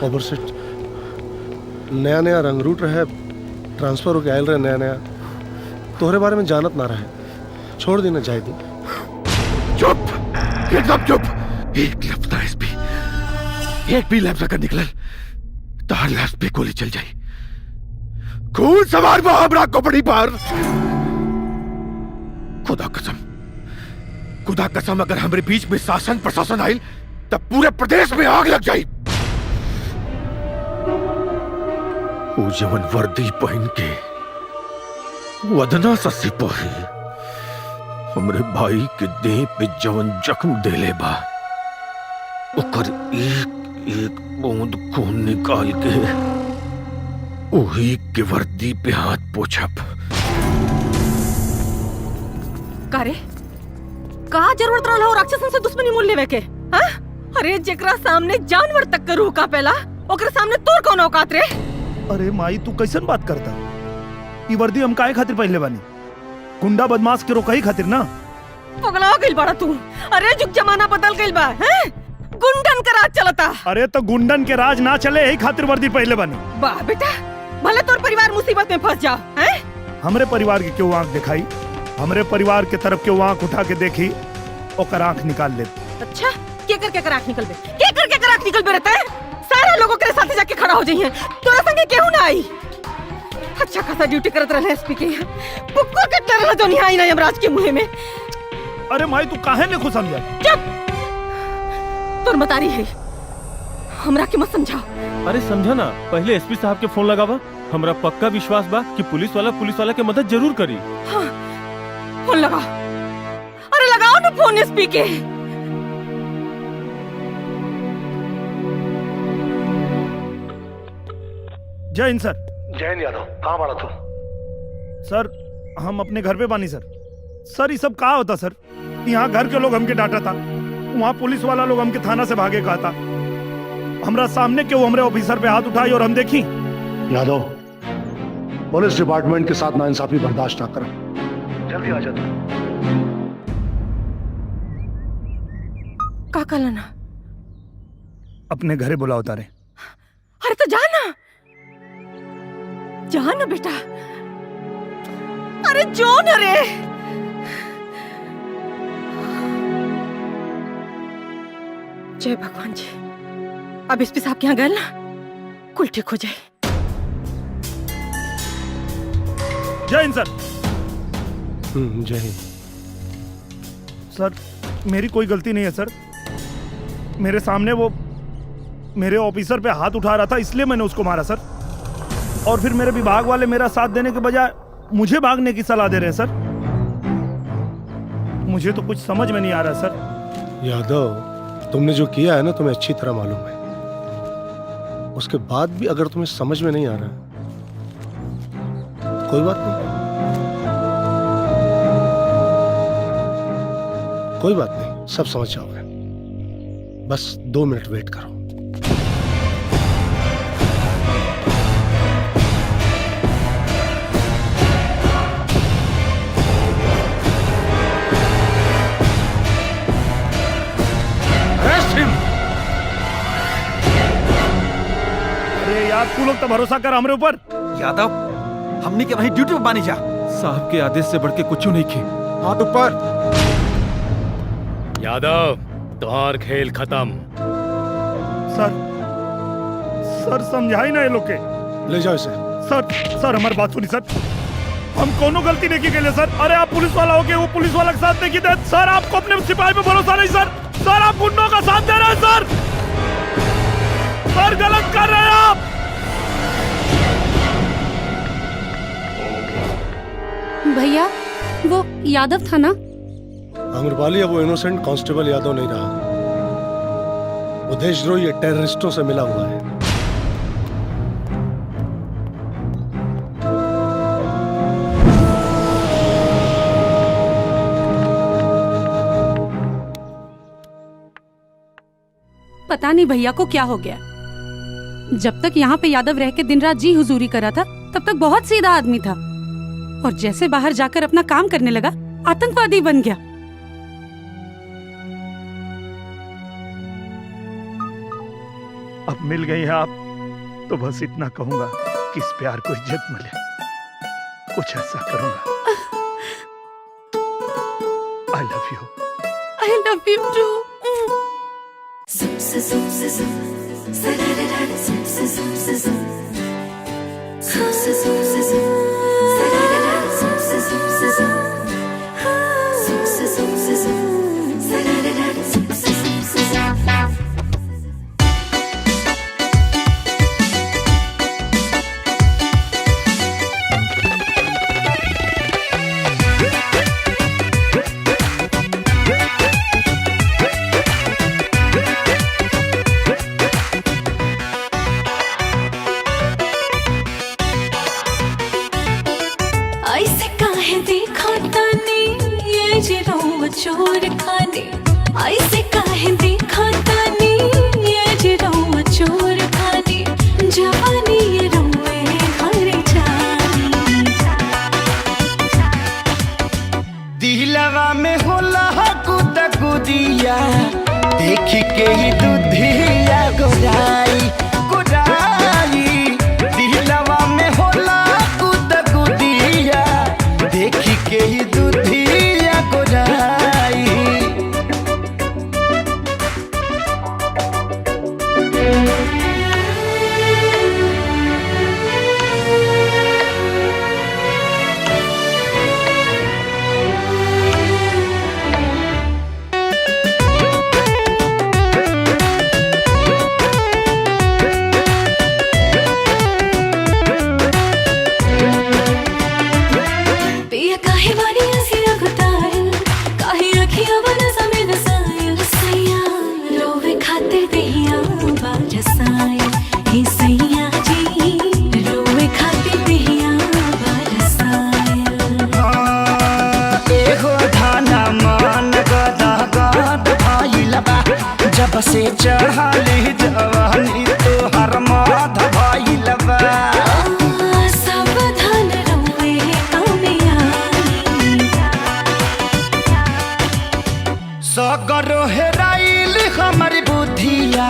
ऊपर से नया नया रंग रूट रहे, ट्रांसफर होके आयल रहे नया नया, तोहरे बारे में जानत ना रहे। छोड़ देना जाए दी। चुप, एकदम चुप। एक लफ्ज ना एसपी, एक भी लफ्ज अगर निकलल तो हर लफ्ज पे गोली चल जाए। खून सवार वो हमरा खोपड़ी पर। खुदा कसम अगर हमारे बीच में शासन प्रशासन आयल तब पूरे प्रदेश में आग लग जाए। वो जवन वर्दी पहन के वदना सा सिपाही हमरे भाई के देह पे जवन जख्म देले बा, ओकर एक एक बूंद खून निकाल के वही के वर्दी पे हाथ पोछब। कारे का जरूरत रहल हो राक्षसन से दुश्मनी मोल लेवे के? हाँ? अरे जेकरा सामने जानवर तक के रूह कापेला, ओकरे सामने तोर कौन औकात रे? अरे माई तू कैसन बात करता? ई वर्दी हम काहे खातिर पहनले बानी? गुंडा बदमाश के रोकही खातिर ना। पगला गइल बड़ा तू। अरे जुग जमाना बदल गइल बा, हैं? गुंडन का राज चलता। अरे तो गुंडन के राज ना चले यही खातिर वर्दी पहनले बानी। वाह बेटा, भले तोर परिवार मुसीबत में फंस जाओ, हैं? हमरे परिवार के क्यों आंख दिखाई? हमरे परिवार के तरफ क्यों आंख उठा के देखी, ओकर आंख निकाल ले। अच्छा, केकर आंख निकल बे? केकर आंख निकल बे रहता है? सारा लोगों के साथ जाके खड़ा हो जाइए। तोरा संगे केहू ना आई। अच्छा खासा ड्यूटी करत रहले एसपी के। कुकुर के डरला जो नहीं आई ना यमराज के मुंह में। अरे माई तू काहे ने खुद समझा? चुप, तोर मतारी है, हमरा के मत समझाओ। अरे समझा ना, पहले एसपी साहब के फोन लगावा। हमरा पक्का विश्वास बा कि पुलिस वाला के मदद जरूर करी। हाँ, फोन लगाओ। अरे लगाओ ना फोन एसपी के। जय हिंद सर। जैन यादव, कहाँ बाड़ा तू? सर हम अपने घर पे बानी सर। सर ये सब कहा होता सर? यहाँ घर के लोग हमके डांटा था, वहाँ पुलिस वाला लोग हमके थाना से भागे कहा था। हमरा सामने क्यों हमरे ऑफिसर पे हाथ उठाई और हम देखी? यादव, पुलिस डिपार्टमेंट के साथ नाइंसाफी बर्दाश्त ना कर। जल्दी आ जा तू। का कहला? अपने घरे बुलाओ तारे। अरे तो जाना, जाना बेटा। अरे जो न रे। जय भगवान जी, अब एसपी साहब के यहाँ गए ना, कुल ठीक हो जाए। जय हिंद सर। जय हिंद। सर मेरी कोई गलती नहीं है सर। मेरे सामने वो मेरे ऑफिसर पे हाथ उठा रहा था, इसलिए मैंने उसको मारा सर। और फिर मेरे विभाग वाले मेरा साथ देने के बजाय मुझे भागने की सलाह दे रहे हैं सर। मुझे तो कुछ समझ में नहीं आ रहा सर। यादव, तुमने जो किया है ना तुम्हें अच्छी तरह मालूम है। उसके बाद भी अगर तुम्हें समझ में नहीं आ रहा, कोई बात नहीं, कोई बात नहीं, सब समझ जाओगे। बस 2 मिनट वेट करो। अरे यार तू लोग तो भरोसा कर हमरे ऊपर। यादव, हमनी के वहीं ड्यूटी पे बानी जा। साहब के आदेश से बढ़ के कुछ नहीं खे। हाथ ऊपर। यादव, तोहार खेल खत्म। सर समझाई ना ये लोग के। ले जाओ इसे। सर हमारी बात सुनी सर। हम कोनो गलती नहीं की गई सर। अरे आप पुलिस वाला हो के वो पुलिस वाला के साथ नहीं की थे सर। आपको अपने सिपाही पे भरोसा नहीं सर। सर आप गुंडों का साथ दे रहे हैं सर। सर गलत कर रहे हैं आप। भैया वो यादव था ना? आम्रपाली, अब वो इनोसेंट कांस्टेबल यादव नहीं रहा। वो देशद्रोही टेररिस्टों से मिला हुआ है। पता नहीं भैया को क्या हो गया। जब तक यहाँ पे यादव रह के दिन रात जी हुजूरी करा था, तब तक बहुत सीधा आदमी था, और जैसे बाहर जाकर अपना काम करने लगा, आतंकवादी बन गया। अब मिल गई हैं आप, तो बस इतना कहूंगा कि इस प्यार को इज्जत मिले, कुछ ऐसा करूंगा। I love you. I love you too. ऐसे काहे देखा तानी ये जिरो चोर खाने, ऐसे काहे देखा तानी ये जिरो चोर खाने, जवानी ये रोए घर जानी। दिलवा में होला कुद कुदिया, देख के ही दुधिया गोराई गोराई। दिलवा में होला कुद कुदिया, देख के ही दुधिया गोराई। पिया काहे वारी हंसिया गुतायल, काहे अखियां बना समेत सायल। सैया रोवे खातिर देहिया बारसायल, हे सैया जी रोवे खातिर देहिया बारसायल। एहो धाना मान गदा गद भाईल बा, जब से चढ़ाली जवानी तोहर माध भाईल बा। सावधान रोवे कामयानी, सगरो हेराइल हमर बुद्धिया,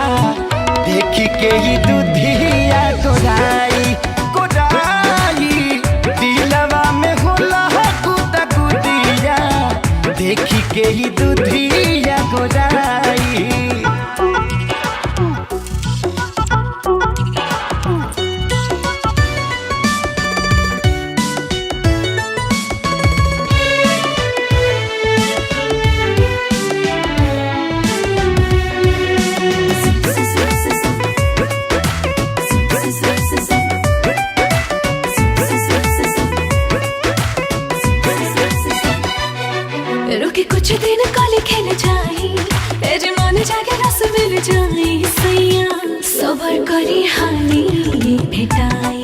देख के ही दुधिया गोराई गोराई। दिलवा में होला कुद कुदिया, देख के ही दुधिया गोराई। रुके कुछ दिन काले खेल जाई, तेरे मन जाके रस मिल जाई। सैया सबर करी हानी ये भेटाई,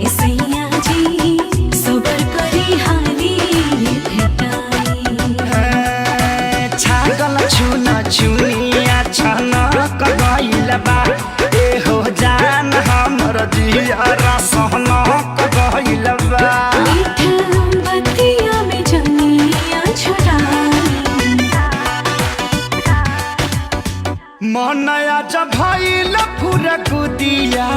ए सैया जी सबर करी हानी ये भेटाई। छागल छुना छुनिया छनक गइल बा, एहो जान हमर जिया सहनक गइल बा। बतिया में जनिया छुड़ाई, मनया जब भइल पूरा कुदिया,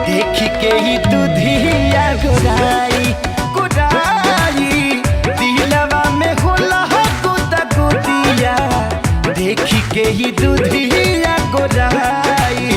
देख के ही दुधिया गोराई गोराई। दिलवा में होला कुद कुदिया, देख के ही दुधिया गोराई।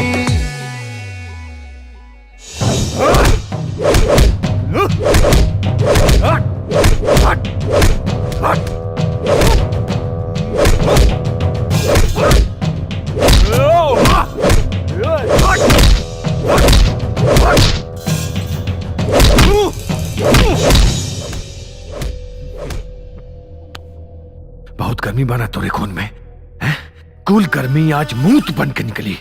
बहुत गर्मी बना तोरे खून में है? कुल गर्मी आज मूत बन के निकली।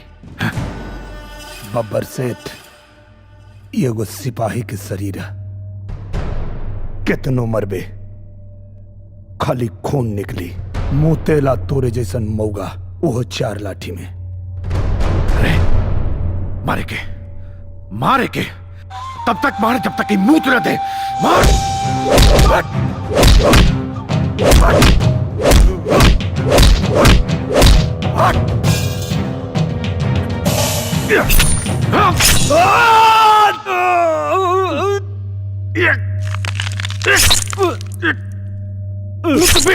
बब्बर सेठ, ये एगो सिपाही के शरीर है, कितनो मरबे खाली खून निकली। मुंह तेला तोरे जैसन मौगा, वो 4 लाठी में। अरे मारे के मारे के, तब तक मारे जब तक कि मूत न दे। मार मुतबे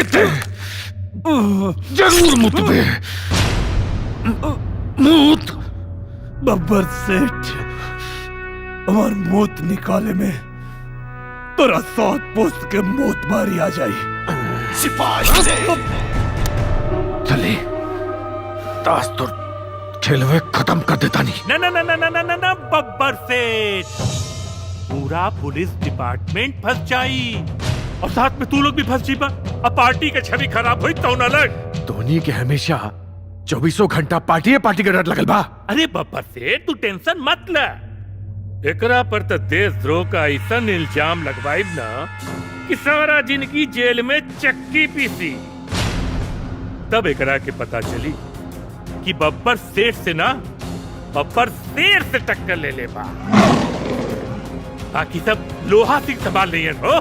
थे, जरूर मुतबे। मूत बब्बर सेठ हमार मौत निकाले में तोरा 7 पोस्ट के मौत बारी आ जाई। सिपाही से चले ताश तो खेलवे खत्म कर देता नहीं। ना ना ना ना ना ना ना ना बब्बर सेठ, पूरा पुलिस डिपार्टमेंट फंस जाई और साथ में तू लोग भी फंस जीबा। अब पार्टी के छवि खराब हुई तो न लग। धोनी के हमेशा 24 घंटा पार्टी का डर लगल बा। अरे बब्बर सेठ तू टेंशन मत ले, एकरा पर तो देशद्रोह का ऐसा इल्जाम लगवाइब ना कि सारा जिंदगी जेल में चक्की पीसी। तब एकरा के पता चली कि बब्बर सेठ से ना बब्बर शेर से टक्कर ले ले बा। बाकी सब लोहा सिंह संभाल नहीं है हो।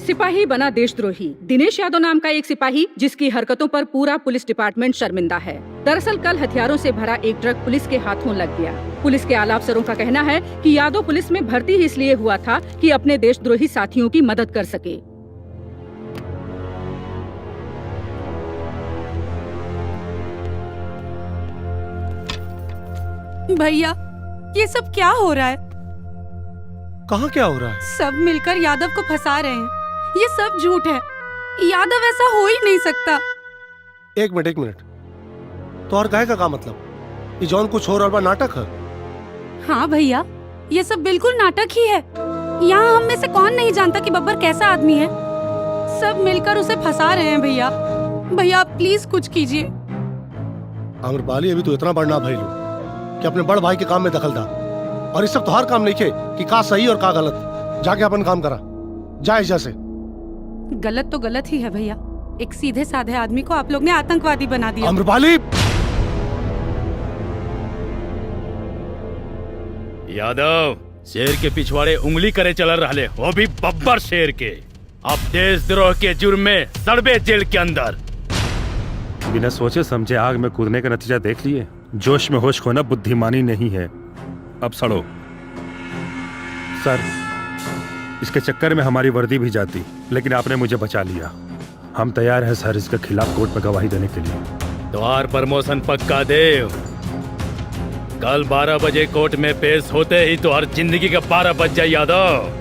सिपाही बना देशद्रोही। दिनेश यादव नाम का एक सिपाही जिसकी हरकतों पर पूरा पुलिस डिपार्टमेंट शर्मिंदा है। दरअसल कल हथियारों से भरा एक ट्रक पुलिस के हाथों लग गया। पुलिस के आला अफसरों का कहना है कि यादव पुलिस में भर्ती ही इसलिए हुआ था कि अपने देशद्रोही साथियों की मदद कर सके। भैया ये सब क्या हो रहा है? कहाँ क्या हो रहा है? सब मिलकर यादव को फंसा रहे हैं। ये सब झूठ है, यादव ऐसा हो ही नहीं सकता। एक मिनट तो और काहे का मतलब? ये जौन कुछ हो रहा बा नाटक है? हाँ भैया, ये सब बिल्कुल नाटक ही है। यहाँ हम में से कौन नहीं जानता कि बब्बर कैसा आदमी है। सब मिलकर उसे फंसा रहे हैं। भैया भैया प्लीज कुछ कीजिए। आम्रपाली अभी तो इतना बड़ा भाई लो कि अपने बड़ भाई के काम में दखल दा। और इस सब तो हर काम नहीं खे कि का सही और का गलत। जाके अपन काम करा, जाए जैसे। गलत तो गलत ही है भैया। एक सीधे साधे आदमी को आप लोग ने आतंकवादी बना दिया। आम्रपाली यादव शेर के पिछवाड़े उंगली करे चल रहे, वो भी बब्बर शेर के। अब देशद्रोह के जुर्म में सड़बे जेल के अंदर। बिना सोचे समझे आग में कूदने का नतीजा देख लिए। जोश में होश खोना बुद्धिमानी नहीं है। अब सड़ो। सर इसके चक्कर में हमारी वर्दी भी जाती, लेकिन आपने मुझे बचा लिया। हम तैयार हैं सर इसके खिलाफ कोर्ट में गवाही देने के लिए। द्वार प्रमोशन पक्का देव। कल 12 बजे कोर्ट में पेश होते ही तो हर जिंदगी का 12 बज जाए यादव।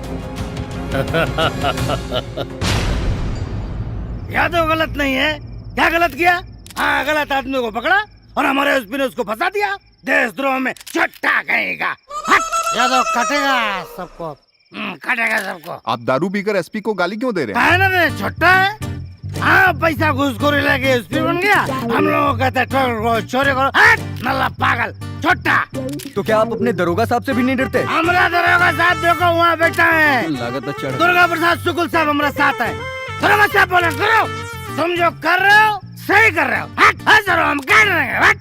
यादव गलत नहीं है। क्या गलत किया? हाँ, गलत आदमी को पकड़ा और हमारे एसपी ने उसको फंसा दिया। देशद्रोह में चट्टा कहेगा। यादव कटेगा सबको, कटेगा सबको। आप दारू पीकर एसपी को गाली क्यों दे रहे हैं? है ना रे, छोटा है। हाँ, पैसा घूसखोरी लेके एसपी बन गया। हम लोगों को कहते चोरी करो। नल्ला पागल छोटा। तो क्या आप अपने दरोगा साहब से भी नहीं डरते? हमारा दरोगा साहब देखो वहाँ बैठा है। लागत अच्छा। दुर्गा प्रसाद शुक्ल साहब हमारे साथ है। दरोगा साहब बोले करो, तुम जो कर रहे हो सही कर रहे हो। हम कर रहे हैं।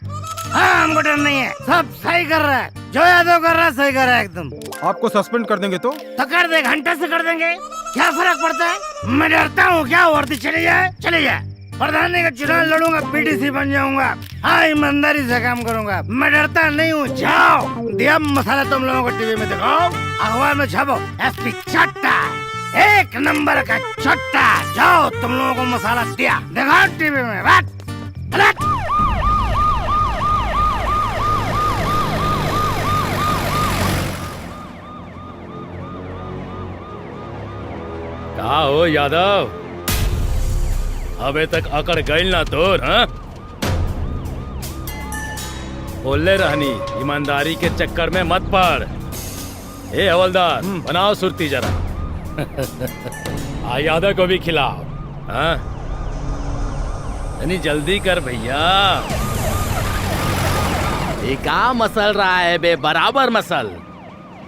हाँ, हमको डर नहीं है, सब सही कर रहा है। जो यादव कर रहा है सही कर रहा है एकदम। आपको सस्पेंड कर देंगे तो कर दे, घंटे से कर देंगे, क्या फर्क पड़ता है? मैं डरता हूँ क्या? वर्दी चली जाए चली जाए। प्रधानी का चुनाव लड़ूंगा, पीटीसी बन जाऊंगा। हाँ, ईमानदारी से काम करूंगा। मैं डरता नहीं हूँ। जाओ, दिया मसाला तुम लोगों को टीवी में दिखाओ, अखबार में छापो। एसपी चट्टा, 1 नंबर का चट्टा। जाओ, तुम लोगों को मसाला दिया, दिखाओ टीवी में। बात का हो यादव, अबे तक अकड़ गई ना तोर? हाँ, बोले रहनी ईमानदारी के चक्कर में मत पड़। ए हवलदार, बनाओ सुरती जरा। आ यादव को भी खिलाओ। हाँ, यानी जल्दी कर भैया। ये का मसल रहा है बे? बराबर मसल,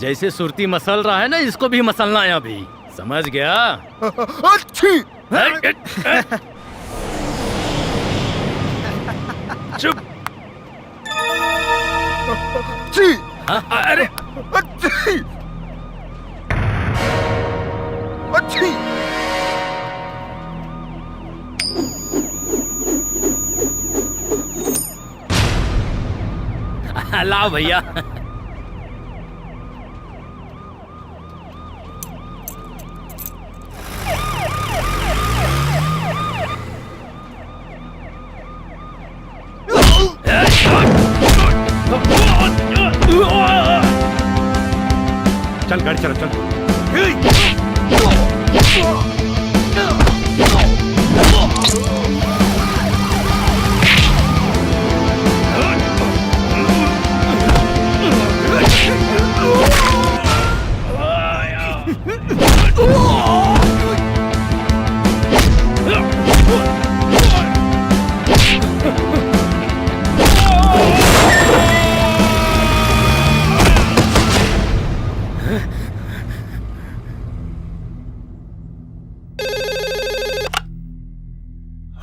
जैसे सुरती मसल रहा है ना, इसको भी मसलना है अभी। समझ गया? अच्छी। चुप। जी। अरे अच्छी। अच्छी। आओ भैया। चल गाड़ी चल चल।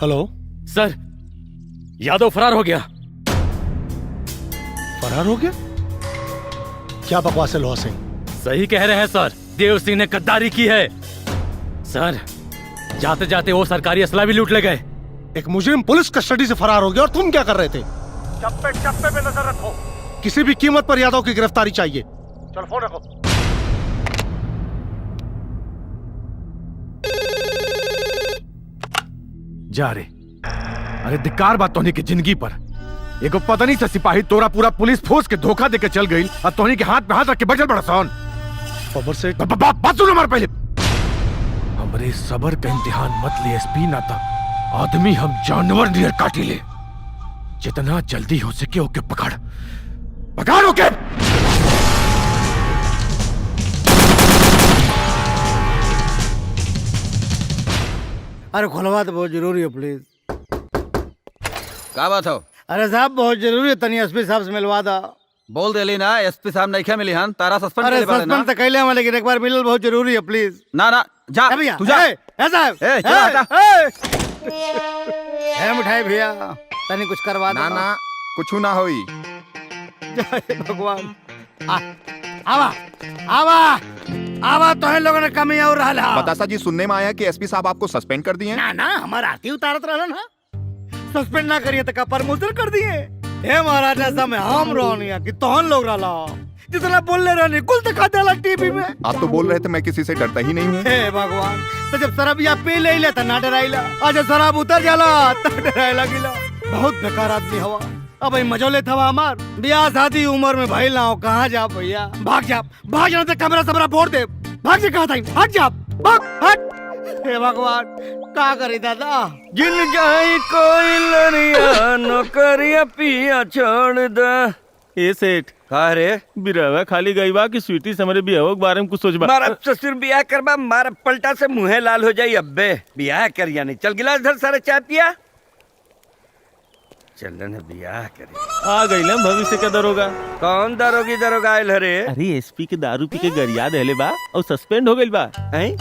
हेलो सर, यादव फरार हो गया। फरार हो गया? क्या बकवास है लोहा सिंह? सही कह रहे हैं सर, देव सिंह ने गद्दारी की है। सर, जाते जाते वो सरकारी असला भी लूट ले गए। एक मुजरिम पुलिस कस्टडी से फरार हो गया और तुम क्या कर रहे थे? चप्पे चप्पे पे नजर रखो, किसी भी कीमत पर यादव की गिरफ्तारी चाहिए। चल फोन रखो। जा रे। अरे धिक्कार बात तोहनी की जिंदगी पर। एगो पता नहीं सा सिपाही तोरा पूरा पुलिस फोर्स के धोखा देके चल गई और तोहनी के हाथ पे हाथ रख के बचल बड़ा सन। खबर से बात सुनो हमारे पहले। हमरे सबर का इम्तिहान मत ले एसपी, ना था आदमी हम जानवर नियर काटी ले। जितना जल्दी हो सके ओके पकड़, पकड़ ओके। अरे खुलवा तो बहुत जरूरी है प्लीज। क्या बात हो? अरे साहब बहुत जरूरी है, तनी एसपी साहब से मिलवा दो। बोल देली ना एसपी साहब नहीं मिली हन, तारा सस्पेंड अरे करे बाड़े ना। सस्पेंड तो कैले हम, लेकिन एक बार मिलल बहुत जरूरी है प्लीज। ना ना जा भैया तू जा। साहब चला हटा। मिठाई भैया तनी कुछ करवा दो ना ना कुछ ना होई। जय भगवान। आवा आवा आवा, तो है लोगों ने कमी और रहा। बतासा जी, सुनने में आया कि एसपी साहब आपको सस्पेंड कर दिए। ना ना हमारा आरती उतारत रहा ना, सस्पेंड ना करिए तो का प्रमोशन कर दिए। हे महाराज, ऐसा में हम रोनिया कि तोहन लोग रहा जितना बोल ले रहे कुल दिखा देला टीवी में। आप तो बोल रहे थे मैं किसी से डरता ही नहीं हूँ। हे भगवान, तो जब शराब या पी ले तो ना डराइला, और जब शराब उतर जाला तो डराइला गिला। बहुत बेकार आदमी हवा। अब मजोले था हमार ब्याह शादी उम्र में भाई ना हो, कहाँ जा भैया? भाग जा तो कमरा सबरा फोड़ दे। भाग जा, कहा था भाग जा, भाग हट। हे भगवान, का करी दादा? जिन जाई कोई लड़िया नौकरिया पिया छोड़ दे। ए सेठ का रे? बिरवा खाली गई बा कि स्वीटी से हमारे बियाह के बारे में कुछ सोचबा। मारा ससुर बियाह करबा, मारा पलटा से मुंहे लाल हो जाई। अब्बे बियाह कर या नहीं, चल गिलास धर, सारे चाय पिया। चलन बियाह करे। आ गई ना भविष्य का दरोगा। कौन दरोगा आयल हरे? अरे एसपी के दारू पी के गरिया देले बा और सस्पेंड हो गइल बा।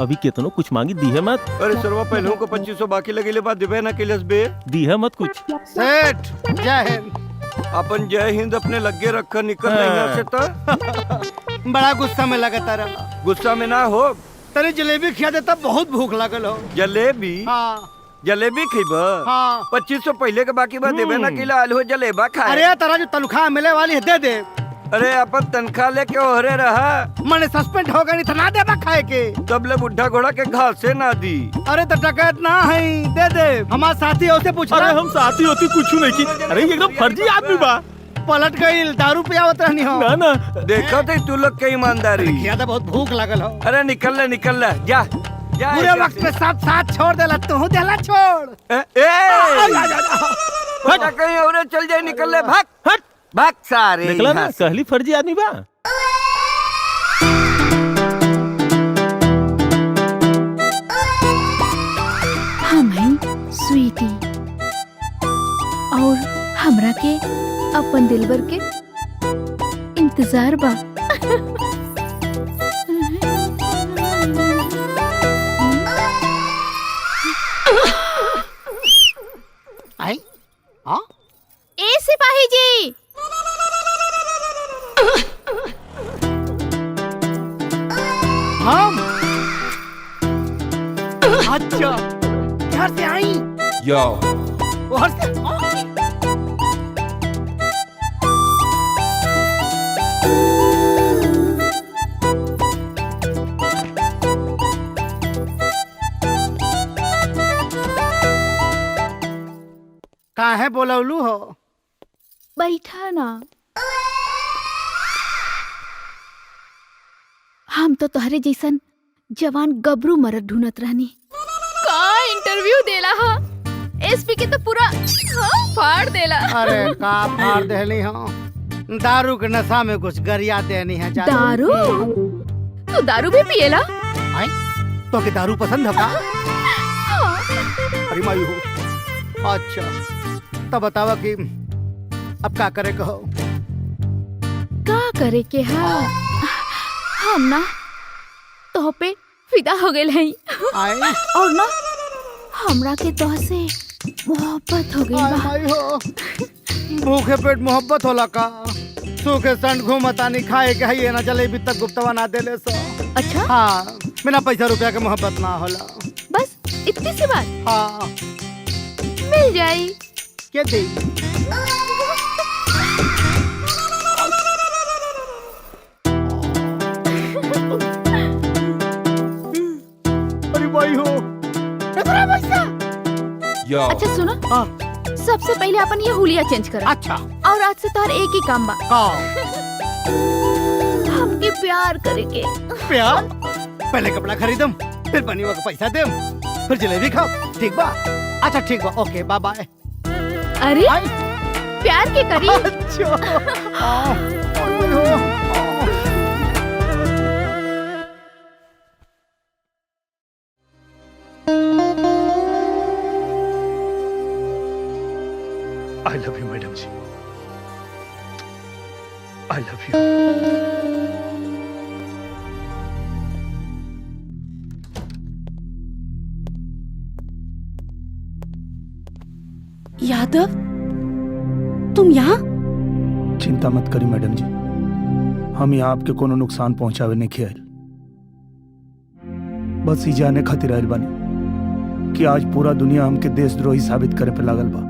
अभी केतनो कुछ मांगी दी है मत। अरे सरवा पहले को 2500 बाकी लगेले बा, देबे ना किलस बे। दी है मत कुछ। सेठ जय हिंद। अपन जय हिंद अपने लगे रखा, निकल नहीं से तो। बड़ा गुस्सा में लगता रहा। गुस्सा में ना हो, तनी जलेबी खिया देता, बहुत भूख लगल हो। जलेबी? हाँ जलेबी खइबा? हाँ। 2500 पहले के बाकी बा, देबे ना किला आलू जलेबा खाए। अरे तारा जो तनख्वाह मिले वाली है दे दे। अरे अपन तनख्वाह लेके ओहरे रहा। मैंने सस्पेंड हो गई तो ना देबा खाए के। तब ले बुढ़ा घोड़ा के घास से ना दी। अरे तो डकैत ना है, दे दे। हमारे साथी होते पूछ। अरे हम साथी होती कुछ नहीं की। अरे ये एकदम फर्जी आदमी बा। पलट गई, दारू पियावत रहनी हो। ना ना देखा थे तू लोग के ईमानदारी। ज्यादा बहुत भूख लगल हो। अरे निकल ले जा। पूरे वक्त में साथ छोड़ देला, तू देला छोड़। हट कहीं और चल जाए, निकल ले, भाग हट भाग सारे। निकला ना, कहली फर्जी आदमी बा। हम हैं स्वीटी और हमरा के अपन दिलबर के इंतजार बा। आई हाँ ए सिपाही जी, हम अच्छा घर से आई। यो घर से काहे बोलवलू हो? बैठा ना। हम तो तोहरे जैसन जवान गबरू मरद ढूंढत रहनी। का इंटरव्यू देला हा? एसपी के तो पूरा फाड़ देला। अरे का फाड़ देली हो? दारू के नशा में कुछ गरिया देनी है। दारू? तू दारू भी पिएला? तो के दारू पसंद है का? अरे मायू, अच्छा तब बतावा कि अब क्या करे कहो? का करे के हा? हम ना तो पे फिदा हो गए हैं और ना हमरा के तो से मोहब्बत हो गई। भूखे पेट मोहब्बत होला का? सूखे संड घूमतानी खाए के है ना जलेबी तक गुप्तवा ना देले सो। अच्छा हाँ, बिना पैसा रुपया के मोहब्बत ना होला। बस इतनी सी बात? हाँ मिल जाई। क्या दे? अरे भाई हो इतना पैसा? अच्छा सुनो, सबसे पहले अपन ये हुलिया चेंज करा। अच्छा। और आज से तार एक ही काम बा। हमके प्यार करेके। प्यार? पहले कपड़ा खरीदम, फिर बनीवा का पैसा देम, फिर जलेबी खाओ, ठीक बा? अच्छा ठीक बा, ओके बाय बाय। अरे प्यार के करी? आई लव यू मैडम जी, आई लव यू। यादव, तुम यहाँ? चिंता मत करी मैडम जी, हम यहाँ आपके कोनो नुकसान पहुंचावे नहीं खियाल। बस ही जाने खातिर आयल बानी कि आज पूरा दुनिया हमके देशद्रोही साबित करे पे लागल बा।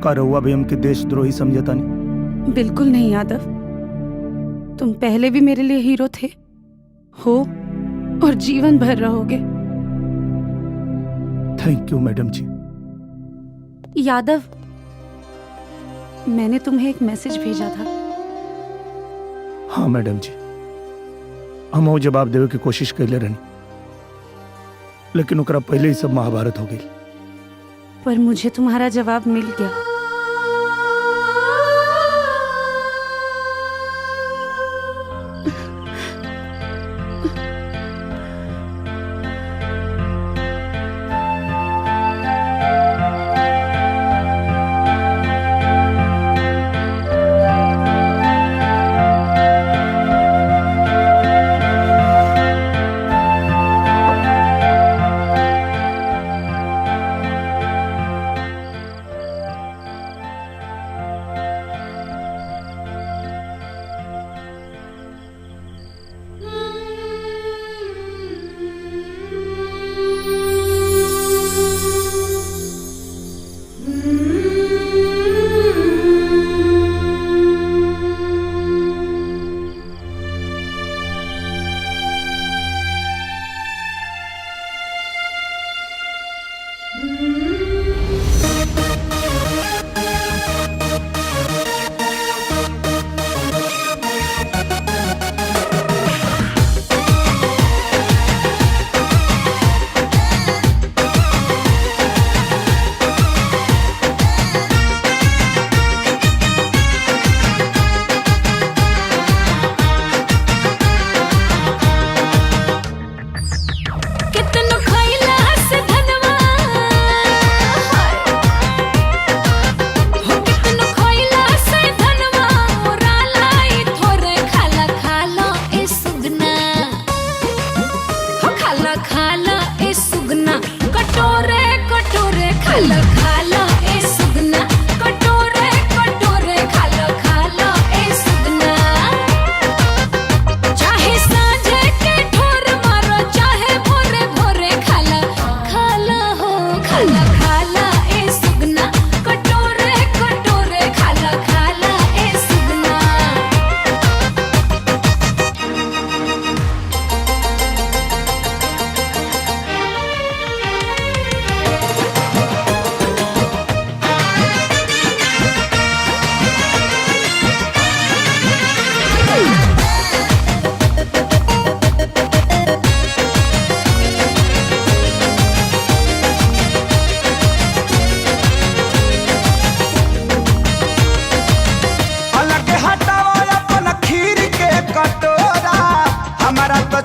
का रहुआ भी हमके देशद्रोही समझता नहीं? बिल्कुल नहीं यादव, तुम पहले भी मेरे लिए हीरो थे, हो और जीवन भर रहोगे। थैंक यू मैडम जी। यादव, मैंने तुम्हें एक मैसेज भेजा था। हाँ मैडम जी, हम वो जवाब देवे की कोशिश कैले रहनी, लेकिन ओकरा पहले ही सब महाभारत हो गई। पर मुझे तुम्हारा जवाब मिल गया।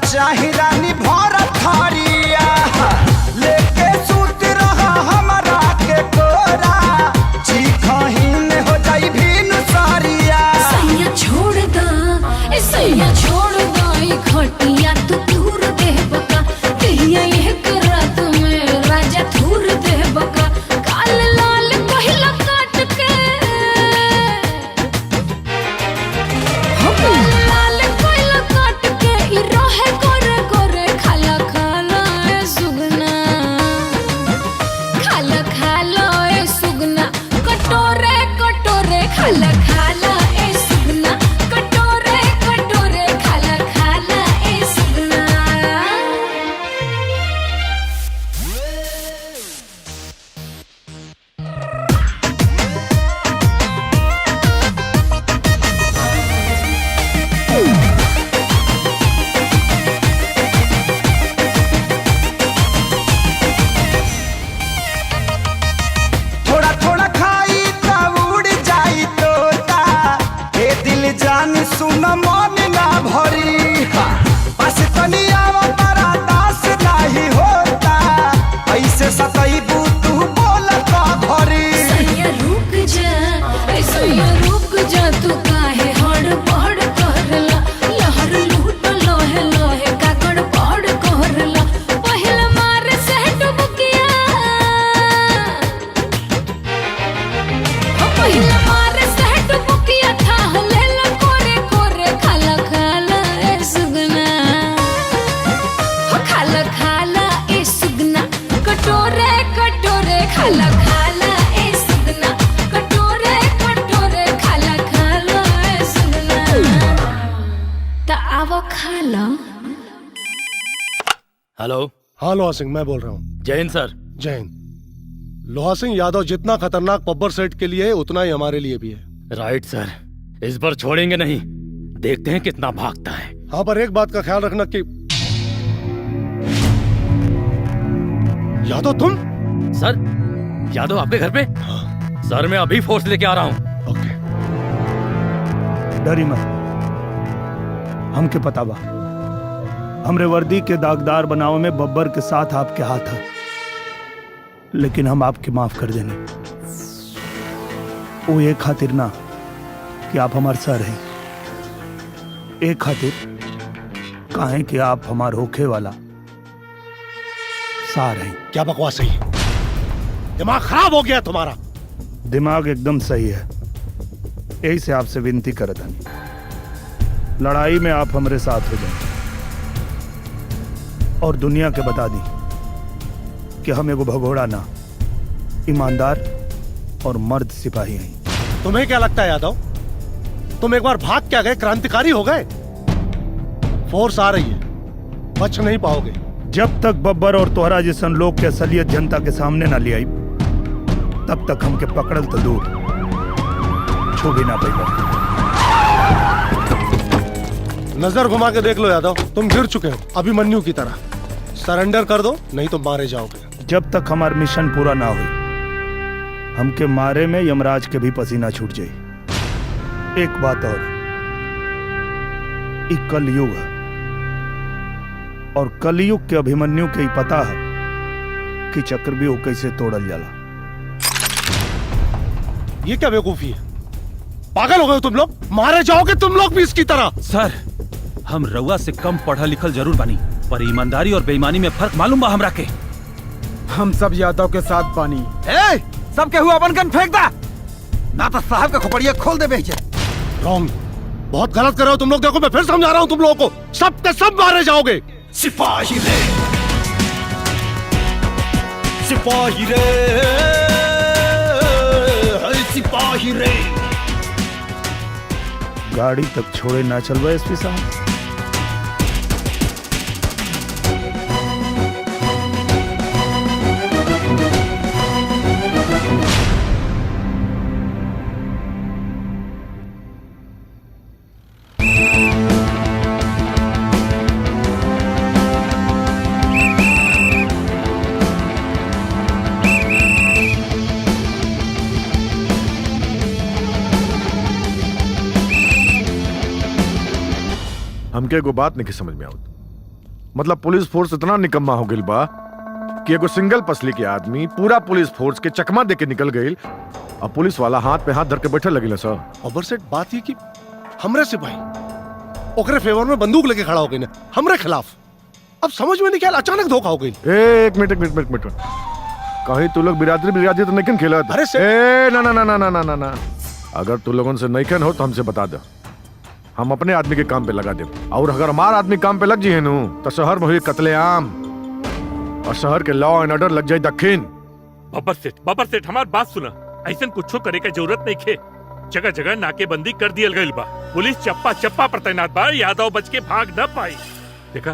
चाही रानी भरत थरिया लेके सूत रहा हमरा के कोरा जी खहीन हो जाई भीन सारिया सैया छोड़ दा ए सैया छोड़ दा ई खटिया तू दूर दे बका कहिया ये करा तुम्हें राजा दूर दे बका काल लाल पहिला काट के हो काल लाल पहिला काट के ई रहे गोरे गोरे खाला खाला ए सुगना खाला खाला ए सुगना कटोरे कटोरे खाला खाला ए सुगना कटोरे कटोरे खाला खाला ए सुगना थोड़ा थोड़ा खाई त उड़ जाई तोता ए दिल जान सुन मन ना भरी बस तनी आवा तारा दास नाही होता ऐसे सतईबू तू बोलत भरी सैया रुक जा ए सैया रुक जा तू काहे हड़बड़ करला लहर लूट लोहे लोहे का गड़बड़ करला पहिल मार से डुबकिया पहिल मार से डुबकिया था लेला कोरे कोरे खाला खाला ए सुगना हो खाला खाला ए सुगना कटोरे कटोरे खाला खाला ए सुगना कटोरे कटोरे खाला खाला ए सुगना त आवो खाला हेलो। हाँ लोहा सिंह मैं बोल रहा हूँ। जय हिंद सर। जय हिंद। लोहा सिंह यादव जितना खतरनाक पब्बर सेठ के लिए है उतना ही हमारे लिए भी है। राइट सर, इस बार छोड़ेंगे नहीं, देखते हैं कितना भागता है। हाँ पर एक बात का ख्याल रखना कि यादव तुम? सर यादव आपके घर पे? सर मैं अभी फोर्स लेके आ रहा हूँ। डरी मत, हमके पता बा हमरे वर्दी के दागदार बनाव में बब्बर के साथ आपके हाथ है, लेकिन हम आपके माफ कर देने वो एक खातिर ना कि आप हमारे सर हैं, एक खातिर काहे कि आप हमार होखे वाला सार हैं। क्या बकवास है, दिमाग खराब हो गया तुम्हारा। दिमाग एकदम सही है, यही से आपसे विनती करत हनी, लड़ाई में आप हमारे साथ हो जाए और दुनिया के बता दी कि हम एगो भगोड़ा ना, ईमानदार और मर्द सिपाही हैं। तुम्हें क्या लगता है यादव, तुम एक बार भाग क्या गए क्रांतिकारी हो गए? फोर्स आ रही है, बच नहीं पाओगे। जब तक बब्बर और तोहरा जैसन लोग के असलियत जनता के सामने ना ले आई तब तक हमके पकड़ल तो दूर छू भी ना पाएगा। नजर घुमा के देख लो यादव, तुम गिर चुके हो अभिमन्यु की तरह। सरेंडर कर दो नहीं तो मारे जाओगे। जब तक हमारा मिशन पूरा ना हो हमके मारे में यमराज के भी पसीना छूट जाए। एक बात और, एक कलयुग है और कलयुग के अभिमन्यु के ही पता है कि चक्रव्यूह कैसे तोड़ल जाला। ये क्या बेवकूफी है, पागल हो गए तुम लोग, मारे जाओगे तुम लोग भी इसकी तरह। सर हम रउआ से कम पढ़ा लिखल जरूर बानी, पर ईमानदारी और बेईमानी में फर्क मालूम बा हमरा के। हम सब यादव के साथ बानी। ए, सब के हुआ अपन गन फेंक दा, ना तो साहब का खोपड़िया खोल दे बेचे। रॉन्ग, बहुत गलत कर रहे हो तुम लोग। देखो मैं फिर समझा रहा हूँ तुम लोगों को, सब के सब मारे जाओगे। सिपाही रे, सिपाही रे, सिपाही रे। गाड़ी तक छोड़े ना चलवा एसपी साहब। हमके एगो बात नहीं समझ में आवत। मतलब पुलिस फोर्स इतना निकम्मा हो गई बा कि एगो सिंगल पसली के आदमी पूरा पुलिस फोर्स के चकमा दे के निकल गई। अब पुलिस वाला हाथ पे हाथ धर के बैठे लगे सर। अबर सेठ बात ही कि हमरे सिपाही ओकरे फेवर में बंदूक लेके खड़ा हो गई ना हमरे खिलाफ। अब समझ में नहीं क्या अचानक धोखा हो गई। एक मिनट कहीं तू लोग बिरादरी तो नहीं खेला? अरे ना अगर तू लोगों से नहीं हो तो हमसे बता दो, हम अपने आदमी के काम पे लगा दे। और अगर हमारा आदमी काम पे लग जी है नु तो शहर में हुई कत्लेआम और शहर के लॉ एंड ऑर्डर लग जाए दक्षिण। बाबर सेठ हमार बात सुना, ऐसा कुछ करे के जरूरत नहीं खे। जगह जगह नाकेबंदी कर दियल गई बा, पुलिस चप्पा पर तैनात बा, यादव बच के भाग न पाई। देखा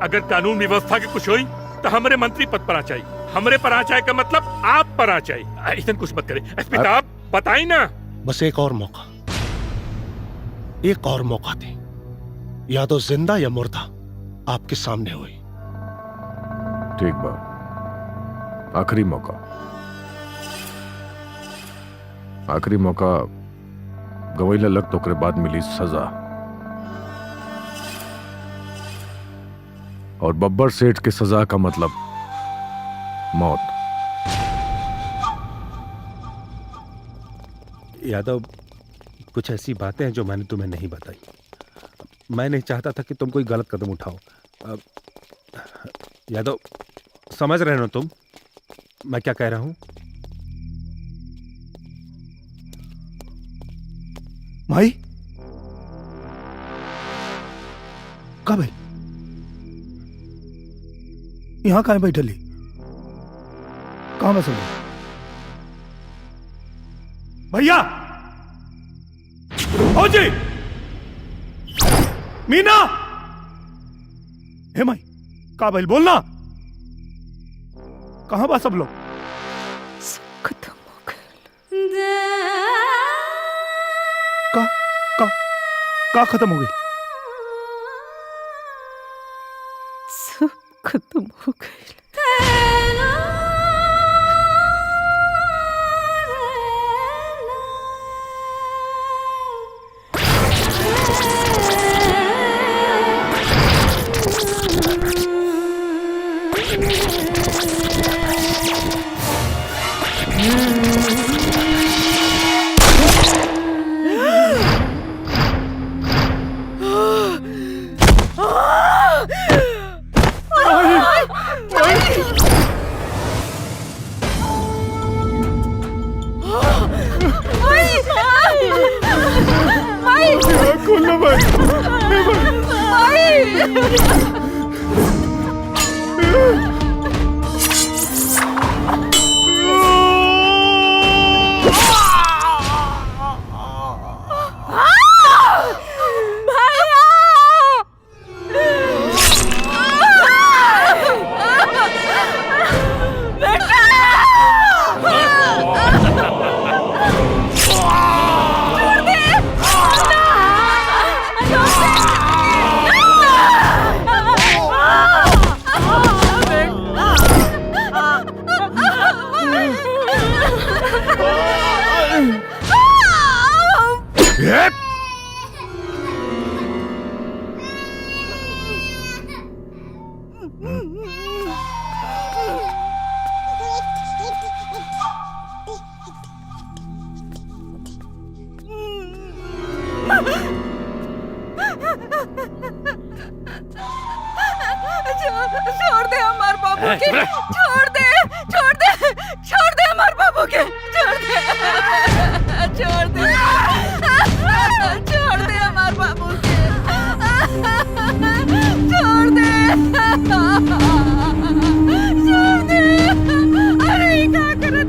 अगर कानून व्यवस्था के कुछ हुई तो हमारे मंत्री पद पर आ चाहिए, हमरे पर आ जाए का मतलब आप पर आ चाहिए। ऐसा कुछ मत करे एसपी साहब, बताई ना। बस एक और मौका दे, या तो जिंदा या मुर्दा आपके सामने हुई। ठीक बा, आखिरी मौका गवैला लग तो ओकरे बाद मिली सजा। और बब्बर सेठ के सजा का मतलब मौत। यादव, कुछ ऐसी बातें हैं जो मैंने तुम्हें नहीं बताई। मैं नहीं चाहता था कि तुम कोई गलत कदम उठाओ। यादव, समझ रहे हो तुम मैं क्या कह रहा हूं? भाई कब है? यहाँ कहाँ बैठे ली? कहाँ बस भैया? ओ जी, मीना, हे माई का भाई बोलना, कहाँ बा सब लोग? खत्म हो गए। का खत्म हो गई? सब खत्म हो गए। छोड़ दे हमारे बाबू के, छोड़ दे हमारे बाबू के, छोड़ दे हमारे बाबू के, छोड़ दे। अरे क्या करे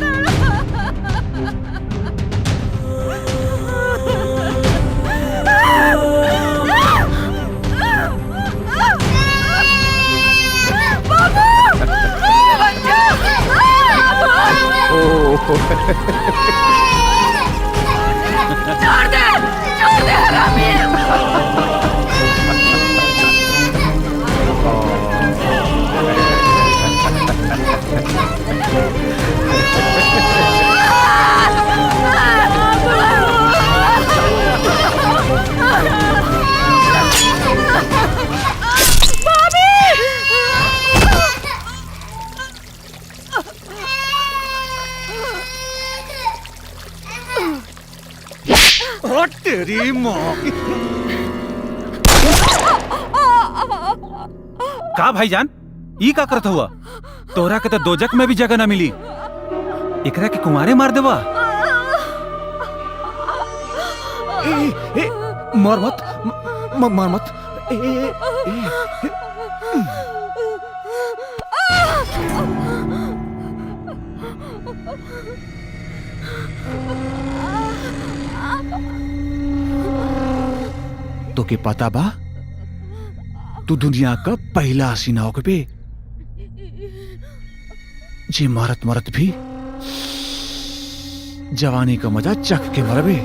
छोड़ दे हरामी। तेरी माँ का भाईजान ई का करत हुआ? तोरा के तो दोजक में भी जगह न मिली, एकरा के कुमारे मार देवा। मार मत, मार मत। तो के पता बा तू दुनिया का पहला हसीना होके पे जे मरत मरत भी जवानी का मजा चख के मरबे।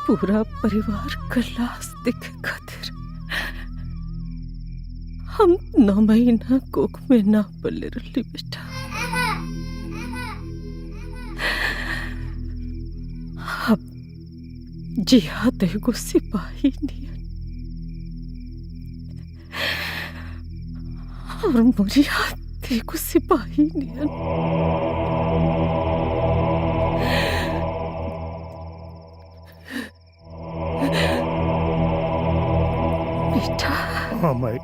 पूरा परिवार का लाश देखे खातिर हम 9 महीना कोख में ना पले रही बेटा। अब जिहाद एगो सिपाही नियन और मुरियाद एगो सिपाही नियन। बेटा हाँ माई।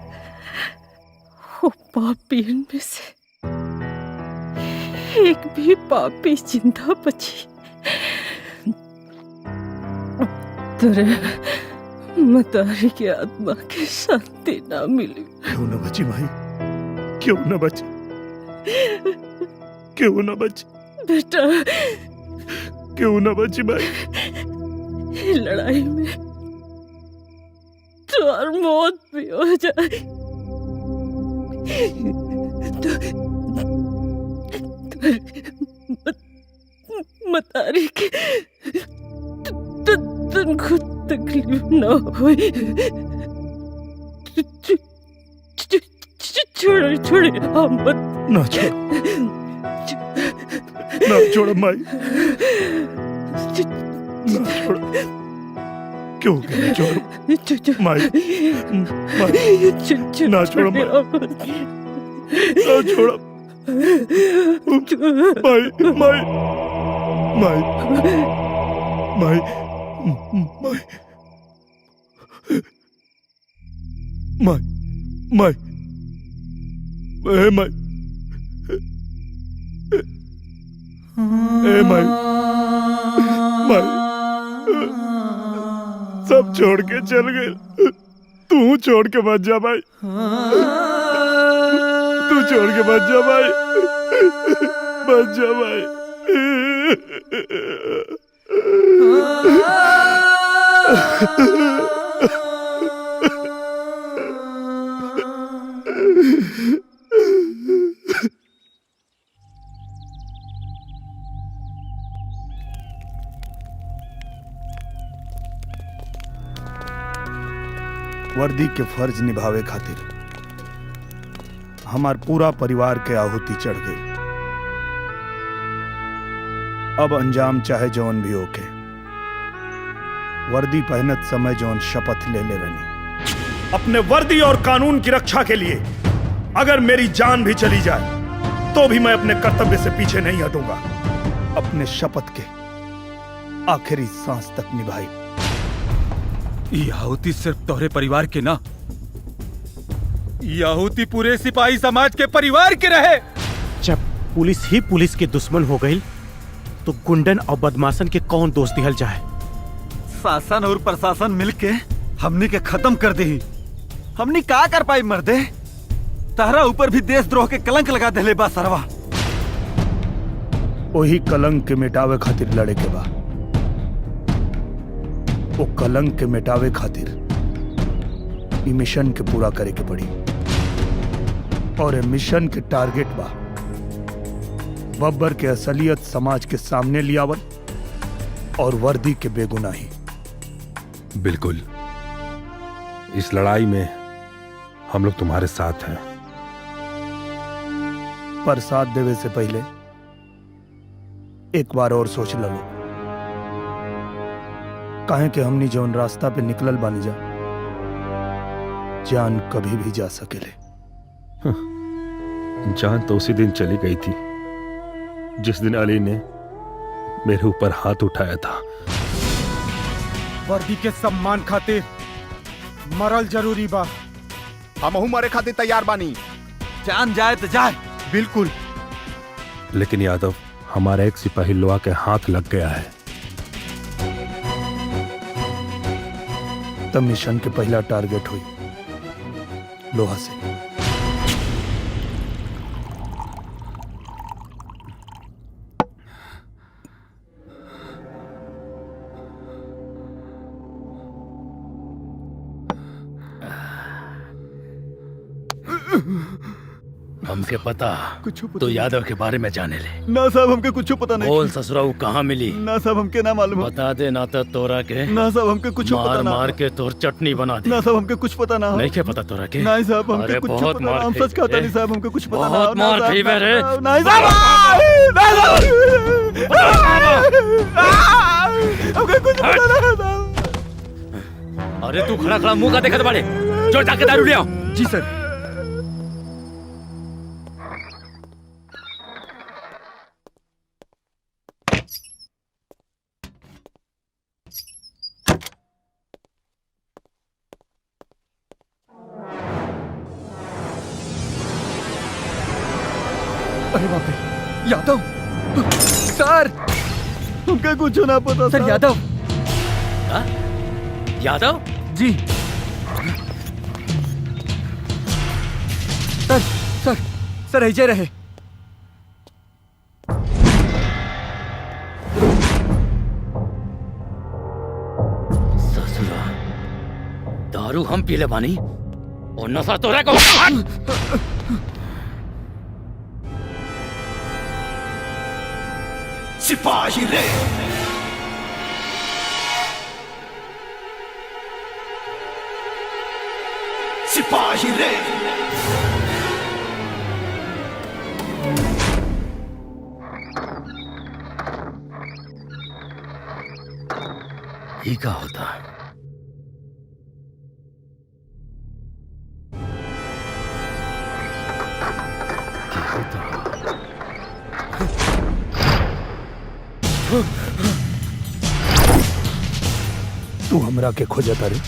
वो पापियन में से एक भी पापी जिंदा बची तेरे मतारी की आत्मा की शांति ना मिली। क्यों ना बची माई, क्यों ना बची, क्यों ना बची बेटा, क्यों ना बची माई। लड़ाई में तो और मौत भी हो जाए मतारी के तुमको तकलीफ ना हो। छोड़ो छोड़ो हम मत ना छोड़, ना छोड़ माई, ना छोड़। क्यों ना छोड़ माई, माई ना छोड़ माई, ना छोड़ माई, माई, माई, माई, माई, माई, माई, माई, माई, सब छोड़ के चल गए, तू छोड़ के मत जा भाई, तू छोड़ के मत जा भाई, मत जा भाई। वर्दी के फर्ज निभावे खातिर हमार पूरा परिवार के आहुति चढ़ गई। अब अंजाम चाहे जौन भी होके, वर्दी पहनत समय जौन शपथ ले रही, अपने वर्दी और कानून की रक्षा के लिए अगर मेरी जान भी चली जाए तो भी मैं अपने कर्तव्य से पीछे नहीं हटूंगा। अपने शपथ के आखिरी सांस तक निभाई। ये आहुति सिर्फ तोहरे परिवार के ना, ये आहुति पूरे सिपाही समाज के परिवार के रहे। जब पुलिस ही पुलिस के दुश्मन हो गई तो गुंडन और बदमाशन के कौन दोस्त दिहल जाए। शासन और प्रशासन मिलके हमने के खत्म कर दी। हमने का कर पाई मर्दे, तहरा ऊपर भी देशद्रोह के कलंक लगा देले बा सरवा। वही कलंक के मिटावे खातिर लड़े के बा। वो कलंक के मिटावे खातिर ई मिशन के पूरा करे के पड़ी। और ये मिशन के टारगेट बा बब्बर के असलियत समाज के सामने लियावल और वर्दी के बेगुनाही। बिल्कुल, इस लड़ाई में हम लोग तुम्हारे साथ हैं। पर साथ देवे से पहले एक बार और सोच लो, काहे कि हमनी जौन रास्ता पे निकलल बानी जा, जान कभी भी जा सकेले। जान तो उसी दिन चली गई थी जिस दिन अली ने मेरे ऊपर हाथ उठाया था। वर्दी के सम्मान खातिर मरल जरूरी बा। हमहू मरे खातिर तैयार बानी। जान जाए तो जाए। बिल्कुल। लेकिन यादव, हमारा एक सिपाही लोहा के हाथ लग गया है। तब मिशन के पहला टारगेट हुई लोहा से। हमके पता तो यादव के बारे में जाने ले। ना साहब हमके कुछ पता नहीं। बोल ससुरा वो कहाँ मिली? ना साहब हमके ना मालूम। बता दे ना तो तोरा के। ना साहब हमके कुछ पता ना। मार के तोर चटनी बना दे। ना साहब हमके कुछ पता ना। नहीं क्या पता तोरा के? नहीं साहब हमके अरे कुछ बहुत पता ना। मार हम सच कहता नहीं साहब हमके कुछ पता ना। बहुत मार खाई बे रे। नहीं साहब हमके कुछ पता ना। अरे तू खड़ा खड़ा मुंह का देखा बाड़े, जो जाके दारू ले आओ। जी सर। अरे बाप रे, यादव सर, हमका कुछ ना पता सर। यादव। हाँ? यादव जी सर। सर सर ऐसे रहे। ससुरा दारू हम पीले बानी और नशा तोरा को। सिपाही रे, सिपाही रे। ये क्या होता? क्या होता? तू हमरा के खोजता रे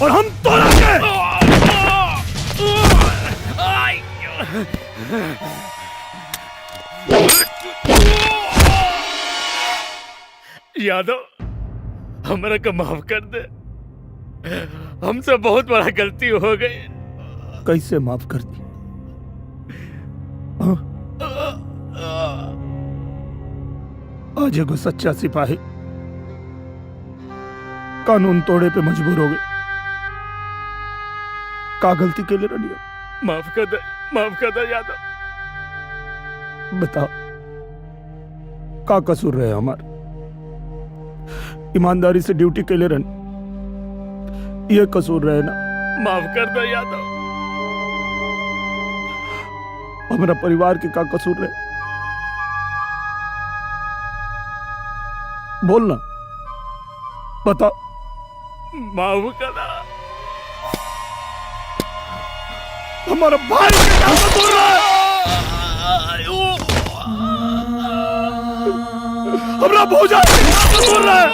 और हम तोरा के। यादव, हमरा को माफ कर दे। हमसे बहुत बड़ा गलती हो गई। कैसे माफ कर दी? आज एगो सच्चा सिपाही कानून तोड़े पे मजबूर हो गए। का गलती के लिए रनिया? माफ कर दे यादव। बताओ का कसूर रहे हमार? ईमानदारी से ड्यूटी के लिए रन, ये कसूर रहे ना? माफ कर दे यादव। हमारा परिवार के का कसूर रहे? बोलना, बताओ। माफ कर दे। हमारा भाई के क्या कसूर रहे? हमारा भौजा के क्या कसूर रहे?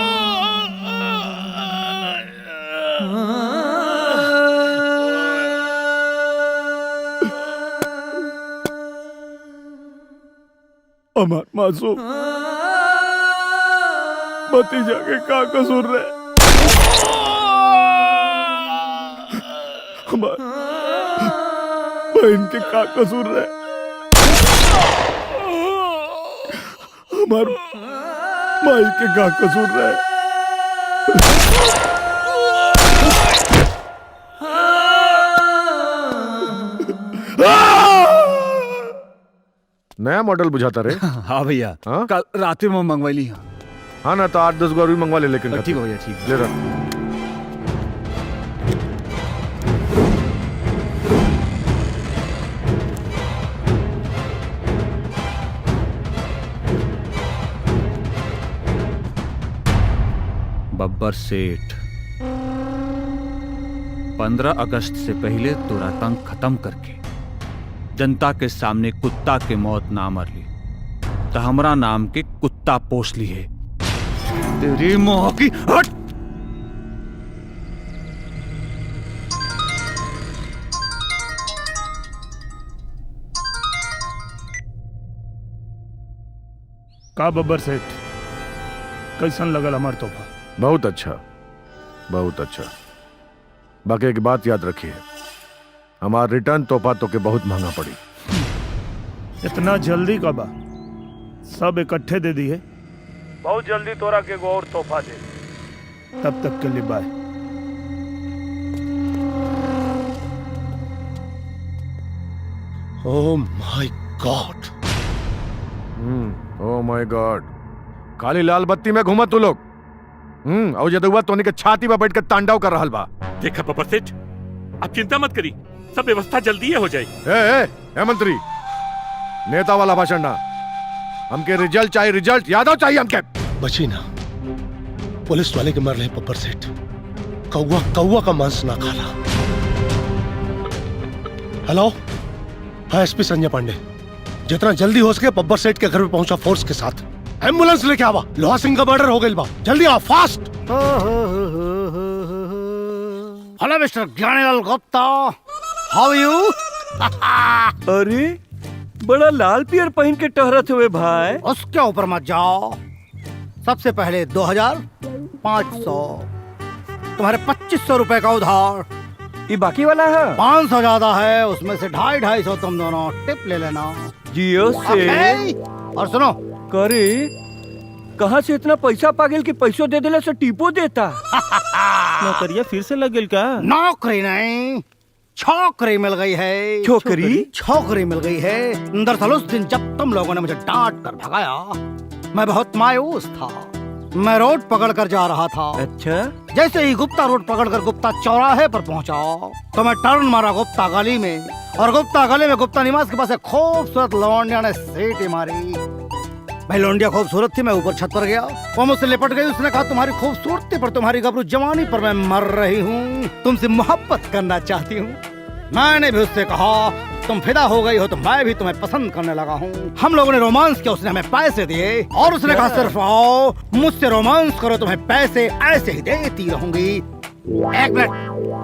हमार मासूम भतीजा के का कसूर रहे? हमार बहन के का कसूर रहे? हमार माई के का कसूर रहे? नया मॉडल बुझाता रे। हाँ भैया। हाँ? कल रात में मंगवा ली। हाँ ना तो 8-10 गो और भी मंगवा ले। लेकिन ठीक हो भैया, ठीक। ले रहा। बब्बर सेठ, 15 अगस्त से पहले तोरा आतंक खत्म करके जनता के सामने कुत्ता के मौत ना मर ली तो हमरा नाम के कुत्ता पोस ली है। तेरी मोह की हट। का बब्बर सेठ, कैसन लगल हमार तोहफा? बहुत अच्छा, बहुत अच्छा। बाकी एक बात याद रखिए, हमारा रिटर्न तोहफा तो के बहुत महंगा पड़ी। इतना जल्दी कबा? सब इकट्ठे दे दिए। बहुत जल्दी तोरा के एगो और तोहफा दे। तब तक के लिए by. Oh my God, oh my God. खाली लाल बत्ती में घूमत तू लोग। और जदुआ तोनी के छाती में बैठ के तांडव कर रहल बा। देखा बब्बर सेठ, आप चिंता मत करी, सब व्यवस्था जल्दी हो जाएगी। ए मंत्री, नेता वाला भाषण ना, हमके रिजल्ट चाहिए, रिजल्ट। यादव चाहिए हमके। बची ना, पुलिस वाले के मर रहे बब्बर सेठ, कौवा कौवा का मांस ना खाला। हेलो, हाँ एसपी संजय पांडे, जितना जल्दी हो सके बब्बर सेठ के घर पे पहुंचा फोर्स के साथ। एम्बुलेंस लेके आवा, लोहा सिंह का मर्डर हो गई बा, जल्दी आओ, fast. Hello mister Gyanilal Gupta, how you? अरे बड़ा लाल पियर पहन के टहरत हुए भाई। उसके ऊपर मत जाओ। सबसे पहले 2500, तुम्हारे 2500 रुपए का उधार। ये बाकी वाला है? 500 ज्यादा है, उसमें से 250 तुम दोनों टिप ले लेना। जियो से। और सुनो, करे कहाँ से इतना पैसा पागल के पैसों दे देले से टीपो देता। नौकरिया फिर से लग गई का? नौकरी नहीं, छोकरी मिल गई है। छोकरी? छोकरी मिल गई है। दरअसल उस दिन जब तुम लोगों ने मुझे डांट कर भगाया, मैं बहुत मायूस था। मैं रोड पकड़ कर जा रहा था। अच्छा? जैसे ही गुप्ता रोड पकड़ कर गुप्ता चौराहे पर पहुंचा तो मैं टर्न मारा गुप्ता गली में, और गुप्ता गली में गुप्ता निवास के पास एक खूबसूरत लौंडिया ने सीटी मारी। भाई लौंडिया खूबसूरत थी, मैं ऊपर छत पर गया, वो मुझसे लिपट गई। उसने कहा तुम्हारी खूबसूरती पर, तुम्हारी गबरू जवानी पर मैं मर रही हूँ, तुमसे मोहब्बत करना चाहती हूँ। मैंने भी उससे कहा तुम फिदा हो गई हो तो मैं भी तुम्हें पसंद करने लगा हूँ। हम लोगों ने रोमांस किया, उसने हमें पैसे दिए और उसने कहा सिर्फ आओ मुझसे रोमांस करो, तुम्हें पैसे ऐसे ही देती रहूंगी। एक मिनट,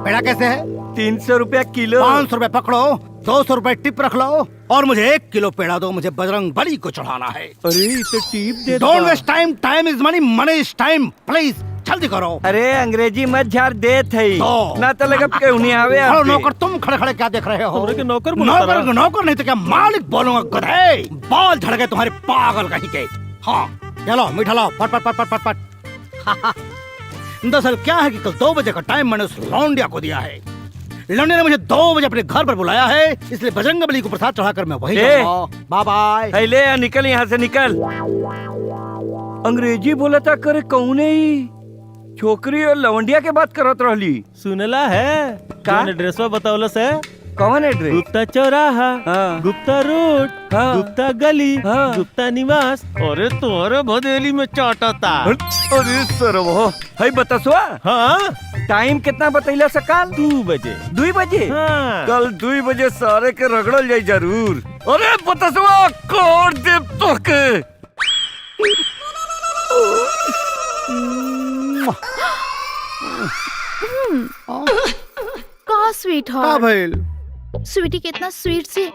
पेड़ा कैसे है? 300 रुपया किलो। 500 रुपए पकड़ो, 200 रुपए टिप रख लो, और मुझे 1 किलो पेड़ा दो, मुझे बजरंग बली को चढ़ाना है। अरे तो टिप दे। Don't waste time, time is money, money is time, please जल्दी करो। अरे अंग्रेजी मत झाड़ दे थे ना तो लगा के उन्हीं आवे। नौकर तुम खड़े खड़े क्या देख रहे हो? नौकर नौकर नहीं तो क्या मालिक बोलूंगा, गधे। बाल झड़ गए तुम्हारे पागल कहीं के। हाँ चलो मीठा लाओ, फट फट फट फट फट फट। दरअसल क्या है कि कल 2 बजे का टाइम मैंने उस लौंडिया को दिया है। लौंडिया ने मुझे 2 बजे अपने घर पर बुलाया है, इसलिए बजरंग बली को प्रसाद चढ़ाकर मैं वहीं जाऊंगा। Bye bye. ले निकल यहाँ से, निकल। अंग्रेजी बोला था करे कौने ही छोकरी और लवंडिया के बात करत रहली। सुनला है का एड्रेसवा बतावला से? कौन एड्रेस? गुप्ता चौराहा, गुप्ता रोड, गुप्ता गली, गुप्ता निवास। अरे तोरे भदेली में चाटता। अरे सरवो, है बतासवा? हाँ। टाइम कितना बतैला सकाल? 2 बजे। 2 बजे? हाँ। कल 2 बजे सारे के रगड़ल जाई जरूर। अरे बतासवा कोड दे तो के। का स्वीट हार्ट, स्वीटी कितना स्वीट से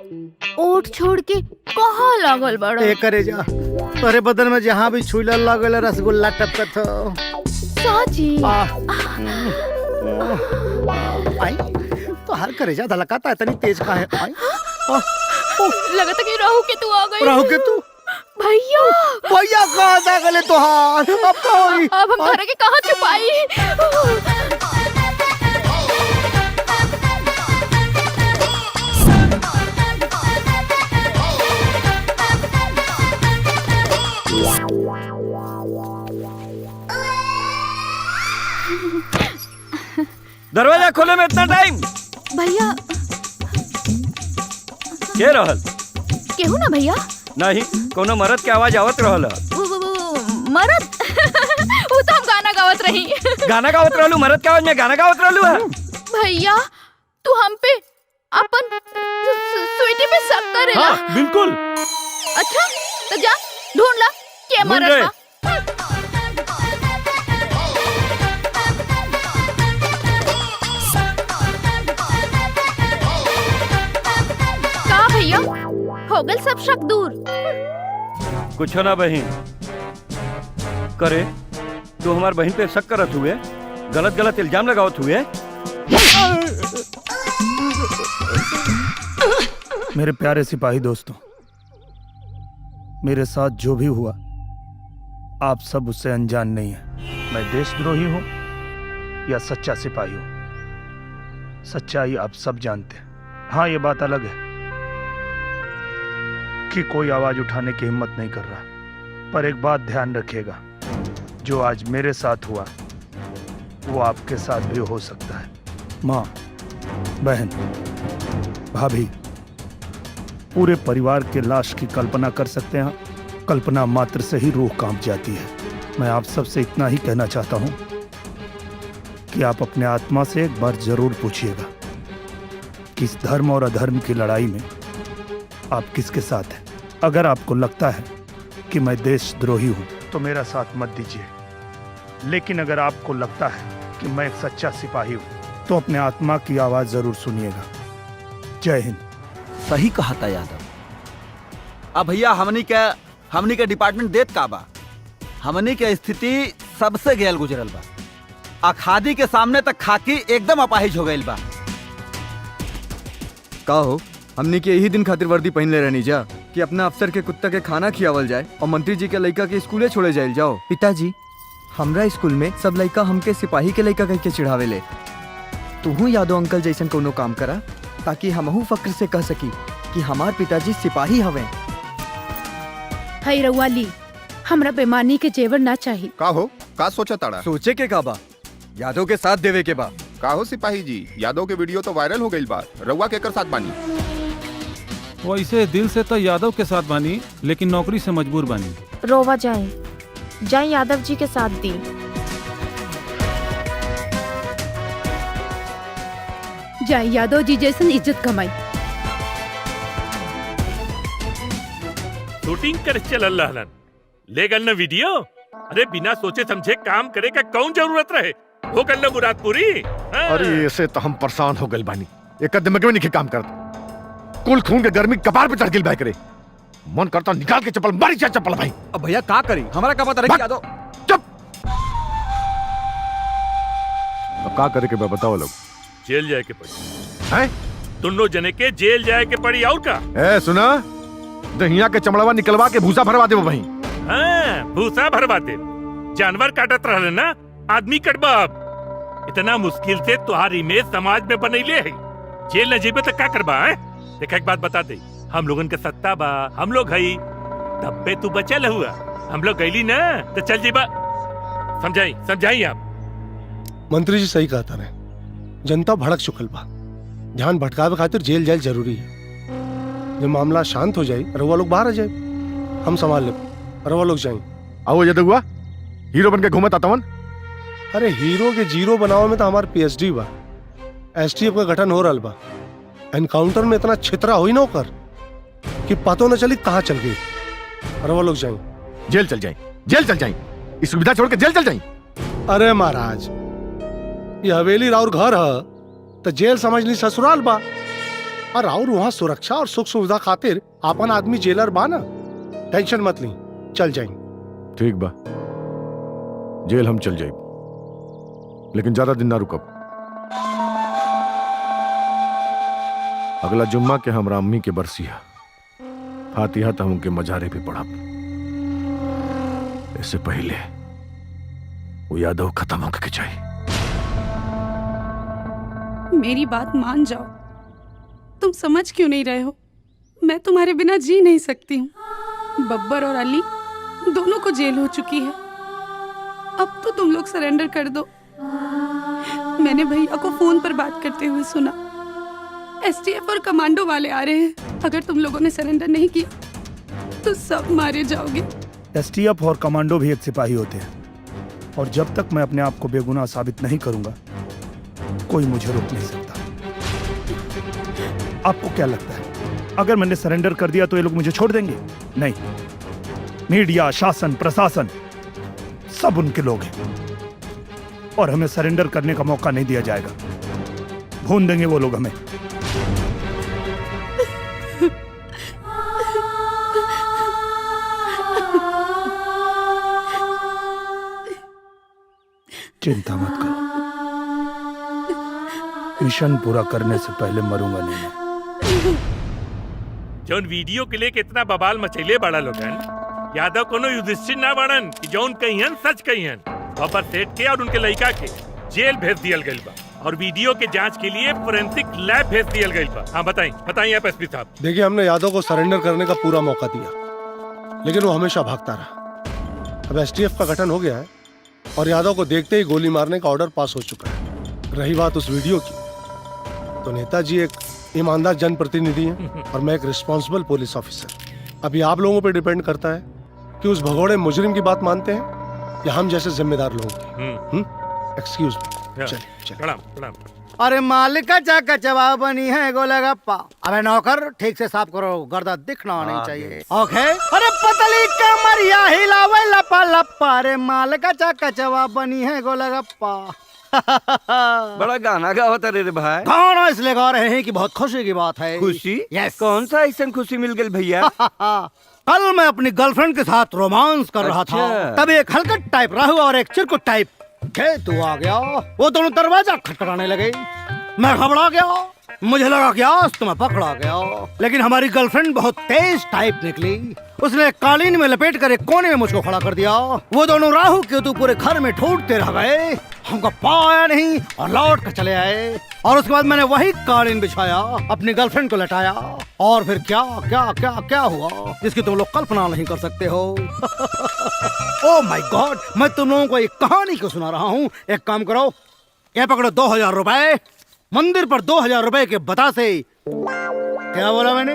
ओट छोड़ के कहाँ लागल बड़ा? करे जा, तोरे बदन में जहाँ भी छुईला लागल रसगुल्ला टपकत हो। साची आई तो हर करे जा धलकाता इतनी तेज का है। आई लगता कि राहु के तू आ गई। राहु के तू? भैया भैया कहाँ जा गए तोहार? अब हम घर के कहाँ छुपाई? दरवाजा खोले में इतना टाइम? भैया के रहल? केहू ना भैया। नहीं, कोनो मरद के आवाज आवत रहल। मरद? वो तो हम गाना गावत कहीं। गाना गावत रहलू, मरद के आवाज में गाना गावत रहलू है। भैया तू हम पे अपन स्वीटी पे शक करेला? हाँ, बिल्कुल। अच्छा तो जा ढूंढ ला के ढूंढ मरद रहे। बा। का भैया हो गल सब शक दूर? कुछ ना बहन करे, तू हमार बहन पे शक करत हुए, गलत गलत इल्जाम लगावत हुए। मेरे प्यारे सिपाही दोस्तों, मेरे साथ जो भी हुआ आप सब उससे अनजान नहीं है। मैं देशद्रोही हूं या सच्चा सिपाही हूं, सच्चाई आप सब जानते हैं। हाँ, ये बात अलग है कि कोई आवाज उठाने की हिम्मत नहीं कर रहा, पर एक बात ध्यान रखिएगा, जो आज मेरे साथ हुआ वो आपके साथ भी हो सकता है। माँ, बहन, भाभी, पूरे परिवार के लाश की कल्पना कर सकते हैं। कल्पना मात्र से ही रूह कांप जाती है। मैं आप सबसे इतना ही कहना चाहता हूं कि आप अपने आत्मा से एक बार जरूर पूछिएगा कि इस धर्म और अधर्म की लड़ाई में आप किसके साथ हैं। अगर आपको लगता है कि मैं देशद्रोही हूं तो मेरा साथ मत दीजिए, लेकिन अगर आपको लगता है कि मैं एक सच्चा सिपाही हूं तो अपने आत्मा की आवाज जरूर सुनिएगा। जय हिंद। सही कहा था यादव। अब भैया हमनी के डिपार्टमेंट देत का बा, हमनी के स्थिति सबसे गैल गुजरल बा। अखादी के सामने तक खाकी एकदम अपाहिज हो गइल बा। का हो, हमने के यही दिन खातिर वर्दी पहन ले रहनी जा कि अपना अफसर के कुत्ता के खाना खियावल जाए और मंत्री जी के लड़का के स्कूले छोड़े जाए जाओ। पिताजी, हमरा स्कूल में सब लड़का हमके सिपाही के लड़का कह के चिढ़ावे ले। तू यादव अंकल जैसन कोनो काम करा ताकि हमहू फक्र से कह सकी कि हमार पिताजी सिपाही हवे। हई रउआ ली, हमरा बेमानी के जेवर ना चाहिए। का हो, का सोचा ताड़ा? सोचे के का बा, यादव के साथ देवे के बा। का हो सिपाही जी, यादव के वीडियो तो वायरल हो गई बा, रउआ केकर साथ बानी? वैसे दिल से तो यादव के साथ बानी, लेकिन नौकरी से मजबूर बानी। रोवा जाए यादव जी के साथ दी। जाए यादव जी जैसन इज्जत कमाई। शूटिंग कर चल रहलन, ले गल न वीडियो। अरे बिना सोचे समझे काम करे का कौन जरूरत रहे, हो गल न मुराद पूरी। अरे ऐसे तो हम परेशान हो गए बानी, एक दिमाग में नहीं काम करता। कुल खून के गर्मी कपार पे चढ़ गिल भाई करे, मन करता निकाल के चप्पल मारी जा चप्पल भाई। अब भैया का करी, हमारा का पता रही यादव। चुप। अब का करे के बताओ लोग। जेल जाए के पड़ी हैं? दोनों जने के जेल जाए के पड़ी और का? ए सुना, दहिया के चमड़वा निकलवा के भूसा भरवा दे वहीं। हाँ, भूसा भरवाते। जानवर काटत रहले ना, आदमी कटबा। अब इतना मुश्किल से तुहार इमेज समाज में बनैले है, जेल न जेबे तो क्या करबा है? देखा एक बात बता दे, हम लोगन के सत्ता बा, हम लोग हई, तब पे तू बचल हुआ, हम लोग गईली ना तो चल जेबा। समझाई आप। मंत्री जी सही कहता रहे, जनता भड़क चुकल बा, ध्यान भटकावे खातिर जेल जाए जरूरी है। जब मामला शांत हो जाए रउआ लोग बाहर आ जाए, हम संभाल ले। रउआ लोग जाए। आओ जद हुआ हीरो बन के घूमत आतावन। अरे हीरो के जीरो बनावे में तो हमार पीएचडी बा, एसटीएफ का गठन हो रहा बा। एनकाउंटर में इतना छितरा हुई ना होकर कि पतो न चली कहाँ चल गई। रउआ लोग जाए। जेल चल जाए, जेल चल जाए, इस सुविधा छोड़ के जेल चल जाए। अरे महाराज, ये हवेली राउर घर है तो जेल समझ ली ससुराल बा, और राउर वहाँ सुरक्षा और सुख सुविधा खातिर आपन आदमी जेलर बा ना। टेंशन मत ली, चल जाए। ठीक बा, जेल हम चल जाए, लेकिन ज्यादा दिन ना रुकब। अगला जुम्मा के हमरा अम्मी के बरसी है, फातिहा तो हमके मजारे पे पढ़ब। इससे पहले वो यादव खत्म होके चाहिए। मेरी बात मान जाओ, तुम समझ क्यों नहीं रहे हो? मैं तुम्हारे बिना जी नहीं सकती हूँ। बब्बर और अली दोनों को जेल हो चुकी है, अब तो तुम लोग सरेंडर कर दो। मैंने भैया को फोन पर बात करते हुए सुना, एसटीएफ और कमांडो वाले आ रहे हैं। अगर तुम लोगों ने सरेंडर नहीं किया तो सब मारे जाओगे। एसटीएफ और कमांडो भी एक सिपाही होते हैं, और जब तक मैं अपने आप को बेगुनाह साबित नहीं करूंगा कोई मुझे रोक नहीं सकता। आपको क्या लगता है अगर मैंने सरेंडर कर दिया तो ये लोग मुझे छोड़ देंगे? नहीं, मीडिया, शासन, प्रशासन सब उनके लोग हैं और हमें सरेंडर करने का मौका नहीं दिया जाएगा। भून देंगे वो लोग हमें। चिंता मत करो, मिशन पूरा करने से पहले मरूंगा नहीं मैं। जौन वीडियो के लिए कितना बवाल मचैले बड़ा लोगन, यादव कोनो युधिष्ठिर ना बड़न कि जौन कहियन सच कहियन। बब्बर सेठ के और उनके लड़का के जेल भेज दियल गइल बा और वीडियो के जांच के लिए फोरेंसिक लैब भेज दियल गइल बा। हाँ बताइए आप एसपी साहब। देखिए, हमने यादव को सरेंडर करने का पूरा मौका दिया, लेकिन वो हमेशा भागता रहा। अब एसटीएफ का गठन हो गया है और यादव को देखते ही गोली मारने का ऑर्डर पास हो चुका है। रही बात उस वीडियो की, तो नेताजी एक ईमानदार जनप्रतिनिधि हैं और मैं एक रिस्पॉन्सिबल पुलिस ऑफिसर। अभी आप लोगों पे डिपेंड करता है कि उस भगोड़े मुजरिम की बात मानते हैं या हम जैसे जिम्मेदार लोगों की। एक्सक्यूज मी, चलिए। प्रणाम। अरे मालिक का चाका चवा बनी है गोलगप्पा। अबे नौकर ठीक से साफ करो, गर्दा दिखना नहीं चाहिए। ओके। अरे पतली कमरिया हिलावे लपा लपा। अरे मालिक का चाका चवा बनी है गोलगप्पा। बड़ा गाना गावत रे भाई। गाना इसलिए गा रहे हैं कि बहुत खुशी की बात है। खुशी? यस। कौन सा ऐसा खुशी मिल गई भैया? कल मैं अपनी गर्लफ्रेंड के साथ रोमांस कर रहा था, तभी एक हलकट टाइप राहु और एक चिरकुट टाइप केतु आ गया। वो दोनों दरवाजा खटखटाने लगे। मैं घबरा गया, मुझे लगा कि आज तो मैं पकड़ा गया। लेकिन हमारी गर्लफ्रेंड बहुत तेज टाइप निकली। उसने कालीन में लपेट कर एक कोने में मुझको खड़ा कर दिया। वो दोनों राहु केतु पूरे घर में ढूंढते रह गए, हमको पाया नहीं और लौट कर चले आए। और उसके बाद मैंने वही कालीन बिछाया, अपनी गर्लफ्रेंड को लटाया और फिर क्या क्या क्या क्या हुआ जिसकी तुम लोग कल्पना नहीं कर सकते हो। ओह माय गॉड, मैं तुम लोगों को एक कहानी को सुना रहा हूँ। एक काम करो, ये पकड़ो 2000 रुपए। मंदिर पर 2000 रुपए के बता से, क्या बोला मैंने?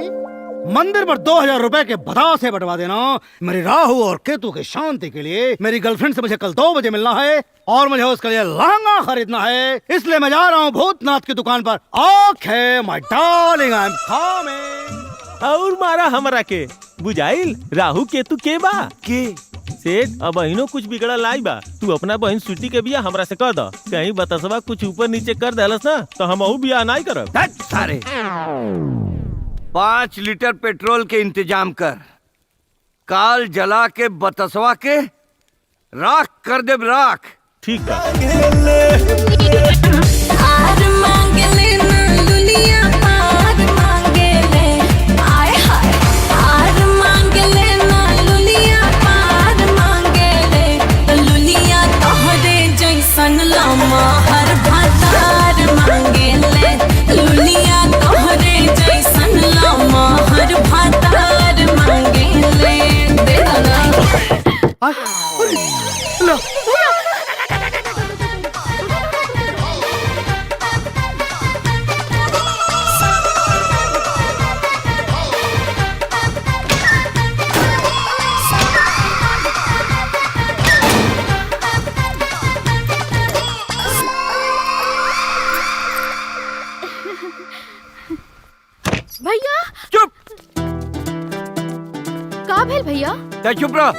मंदिर पर 2000 रुपए के बता से बंटवा देना मेरी राहु और केतु की शांति के लिए। मेरी गर्लफ्रेंड से मुझे कल 2 बजे मिलना है और मुझे उसके लिए लहंगा खरीदना है, इसलिए मैं जा रहा हूँ भूतनाथ की दुकान पर। ओके माय डार्लिंग, आई एम कमिंग। और मारा हमरा के बुझाइल राहु केतु के बा के सेठ। अब बहिनो कुछ बिगड़ा लाई बा, तू अपना बहन सुटी के बिया हमरा से कर द। कहीं बतसवा कुछ ऊपर नीचे कर देलस ना तो हम बिया नहीं करब। सारे 5 लीटर पेट्रोल के इंतजाम कर, काल जला के बतसवा के राख कर दे राख। ठीक है। हर भातार मांगे ले लुलिया तोहरे जैसन लामा, हर भातार मांगे ले। दे दो ना। भैया चुप। का भेल भैया? चुप रह।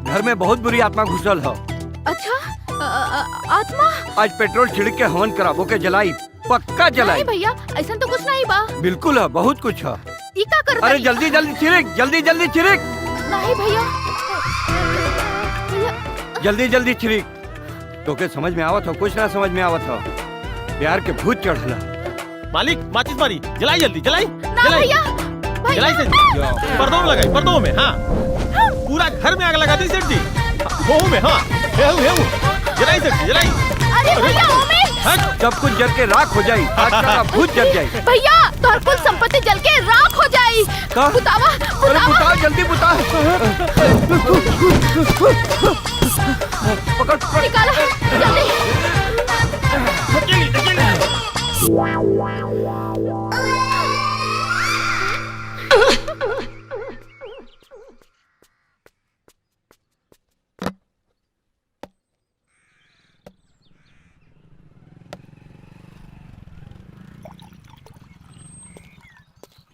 घर में बहुत बुरी आत्मा घुसल है। अच्छा आत्मा? आज पेट्रोल छिड़क के हवन कराबो के जलाई, पक्का जलाई। नहीं भैया, ऐसा तो कुछ नहीं बा। बिल्कुल है, बहुत कुछ है। ई का कर? अरे जल्दी जल्दी छिड़क, जल्दी जल्दी छिड़क। नहीं भैया, जल्दी जल्दी छिड़क। तो के समझ में आवत हो? कुछ ना समझ में आवत हो। प्यार के भूत चढ़ला। मालिक माचिस मारी, जलाई जल्दी जलाई। ना भैया, जलाई से पर्दों में लगाई, पर्दों में। हाँ पूरा घर में आग लगा दी सेठ जी। वो में हाँ जलाई सेठ जी जलाई। अरे भैया ओमे सब कुछ जल के राख हो जाए, आज का भूत जल जाए। भैया तोहर कुल संपत्ति जल के राख हो जाए। बुतावा अरे बुता जल्दी बुता। पकड़ निकालो जल्दी।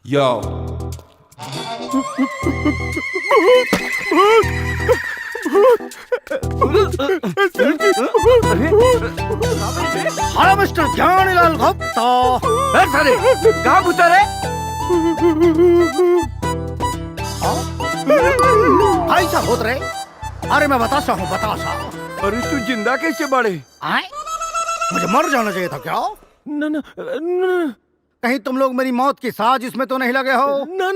Hello mister Gyanilal Gupta. सारे कहाँ घुसा रे? ऐसा होत रहे? अरे मैं बतासा हूँ, बतासा। अरे तू जिंदा कैसे बढ़े? आए? मुझे मर जाना चाहिए था क्या? ना कहीं तुम लोग मेरी मौत की साजिश में तो नहीं लगे हो? ना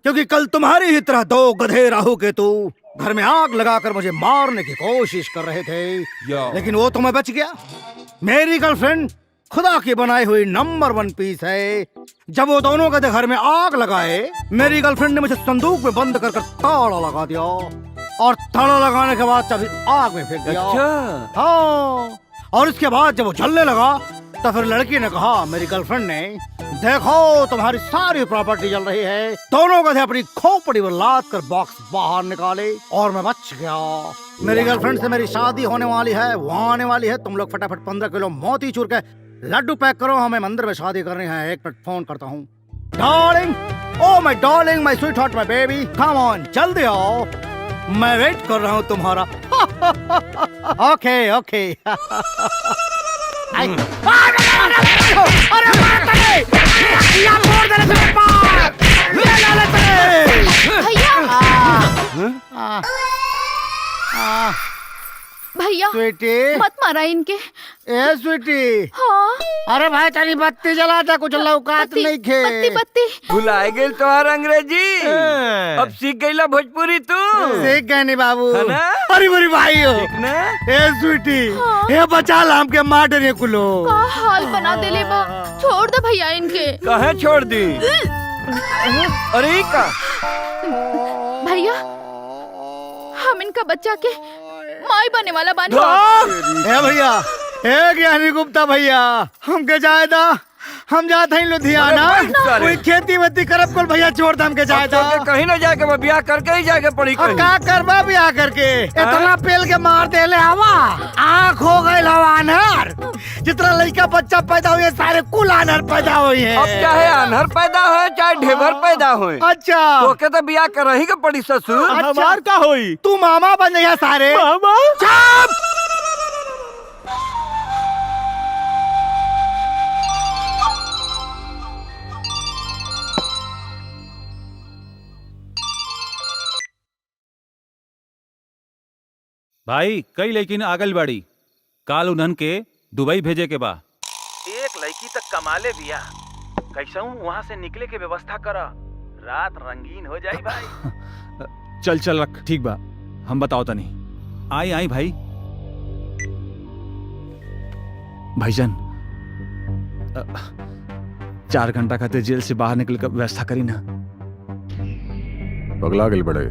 क्योंकि कल तुम्हारी ही तरह दो गधे राहु केतु घर में आग लगाकर मुझे मारने की कोशिश कर रहे थे, लेकिन वो तो मैं बच गया। मेरी गर्लफ्रेंड खुदा की बनाई हुई नंबर 1 पीस है। जब वो दोनों गधे घर में आग लगाए, मेरी गर्लफ्रेंड ने मुझे संदूक में बंद कर ताला लगा दिया और ताला लगाने के बाद चाबी आग में फेंक दिया। अच्छा। हाँ, और उसके बाद जब वो जलने लगा तो फिर लड़की ने कहा, मेरी गर्लफ्रेंड ने, देखो तुम्हारी सारी प्रॉपर्टी जल रही है। दोनों गधे अपनी खोपड़ी में लाद कर बॉक्स बाहर निकाले और मैं बच गया। मेरी गर्लफ्रेंड से मेरी शादी होने वाली है, वो आने वाली है। तुम लोग फटाफट 15 किलो मोतीचूर के लड्डू पैक करो, हमें मंदिर में शादी करनी है। 1 मिनट फोन करता हूँ। Darling, oh my darling, my sweet heart, my baby, come on, जल्दी आओ, मैं वेट कर रहा हूँ तुम्हारा। ओके ओके। अरे भैया स्वीटी, मत मारा इनके। ए स्वीटी। हाँ। अरे भाई तेरी बत्ती जला था, कुछ लौकात नहीं खे। बत्ती बत्ती भुलाए गेल तोहार अंग्रेजी। अब सीख गईला भोजपुरी तू। सीख गए नहीं बाबू। है ना? अरे मेरी भाई हो। ठीक ना? ए स्वीटी, ए बचा लाम के मार डरे कुलो। का हाल बना देले बा। छोड़ दे भैया इनके। कहे छोड़ दी? अरे का भैया, हम इनका बच्चा के माई बने वाला बानी। ए भैया, ए ज्ञानी गुप्ता भैया, हमके जायदा, हम जाते हैं लुधियाना, कोई खेती वेती करब कुल भैया, छोड़ दे हमके जायदा। कहीं ना जाके मैं ब्याह करके ही जाके पड़ी। का करबा ब्याह करके? इतना पेल के मार दे ले हवा, आँख हो गए हवा अनहर। जितना लड़का बच्चा पैदा हुए सारे कुल अनहर पैदा हुए हैं। अब चाहे अनहर पैदा हो चाहे ढेबर पैदा हो। अच्छा, तो के तो ब्याह कर रही के पड़ी ससुर। हमार का होई? तू मामा बन गया सारे। मामा? चुप! भाई कई लेकिन आगल बाड़ी, काल उन्हन के दुबई भेजे के बा। एक लड़की तक कमाले बिया, कैसा हूँ वहाँ से निकले के व्यवस्था करा, रात रंगीन हो जाई भाई। चल चल रख, ठीक बा, हम बताओ तनी। आई आई भाई। भाईजान 4 घंटा खातिर जेल से बाहर निकल कर व्यवस्था करी ना। पगला गल बड़े,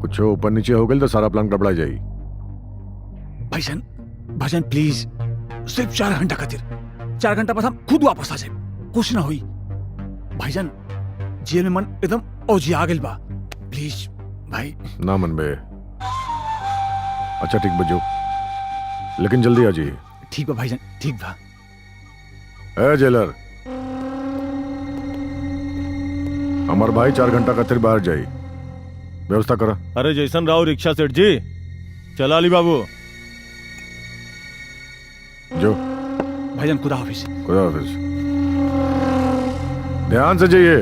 कुछ ऊपर नीचे हो गए तो सारा प्लान गड़बड़ा जाई। भाईजान भाईजान प्लीज, सिर्फ 4 घंटा खातिर, 4 घंटा बाद हम खुद वापस आ जाए, कुछ ना हुई। भाईजान जेल में मन एकदम औजिया गेल बा, प्लीज भाई। ना मन बे। अच्छा ठीक बजो, लेकिन जल्दी आ जाइए। ठीक बा भाईजान, ठीक बा। ए जेलर, हमार भाई 4 घंटा खातिर बाहर जाई, व्यवस्था करा। अरे जैसन राव रिक्शा सेठ जी, चला ली बाबू। जो भाईजान खुदा हाफिज। खुदा हाफिज। ध्यान से जाइए।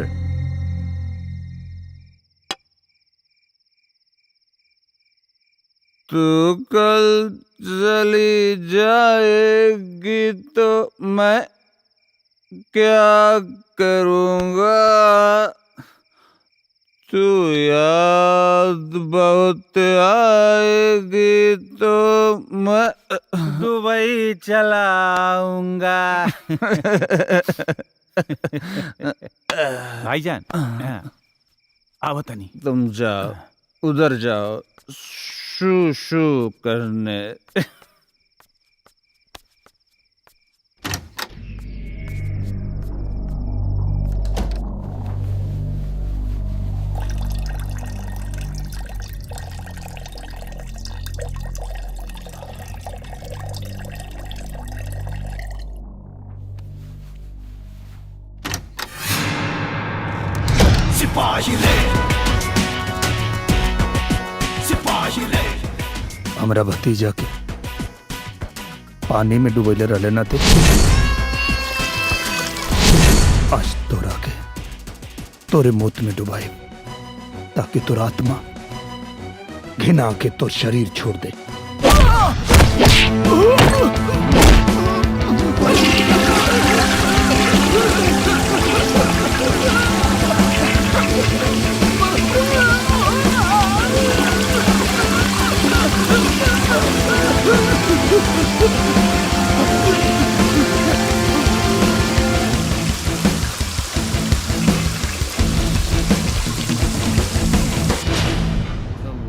तू कल चली जाएगी तो मैं क्या करूँगा? तू याद बहुत आएगी तो मैं दुबई चलाऊंगा। भाईजान आओ तनी। तुम जाओ, उधर जाओ, शू शू करने। हमरा भतीजा के पानी में डुबैले रहले ना थे। आज तोरा के तोरे मौत में डुबाए ताकि तोर आत्मा घिना के तोर शरीर छोड़ दे।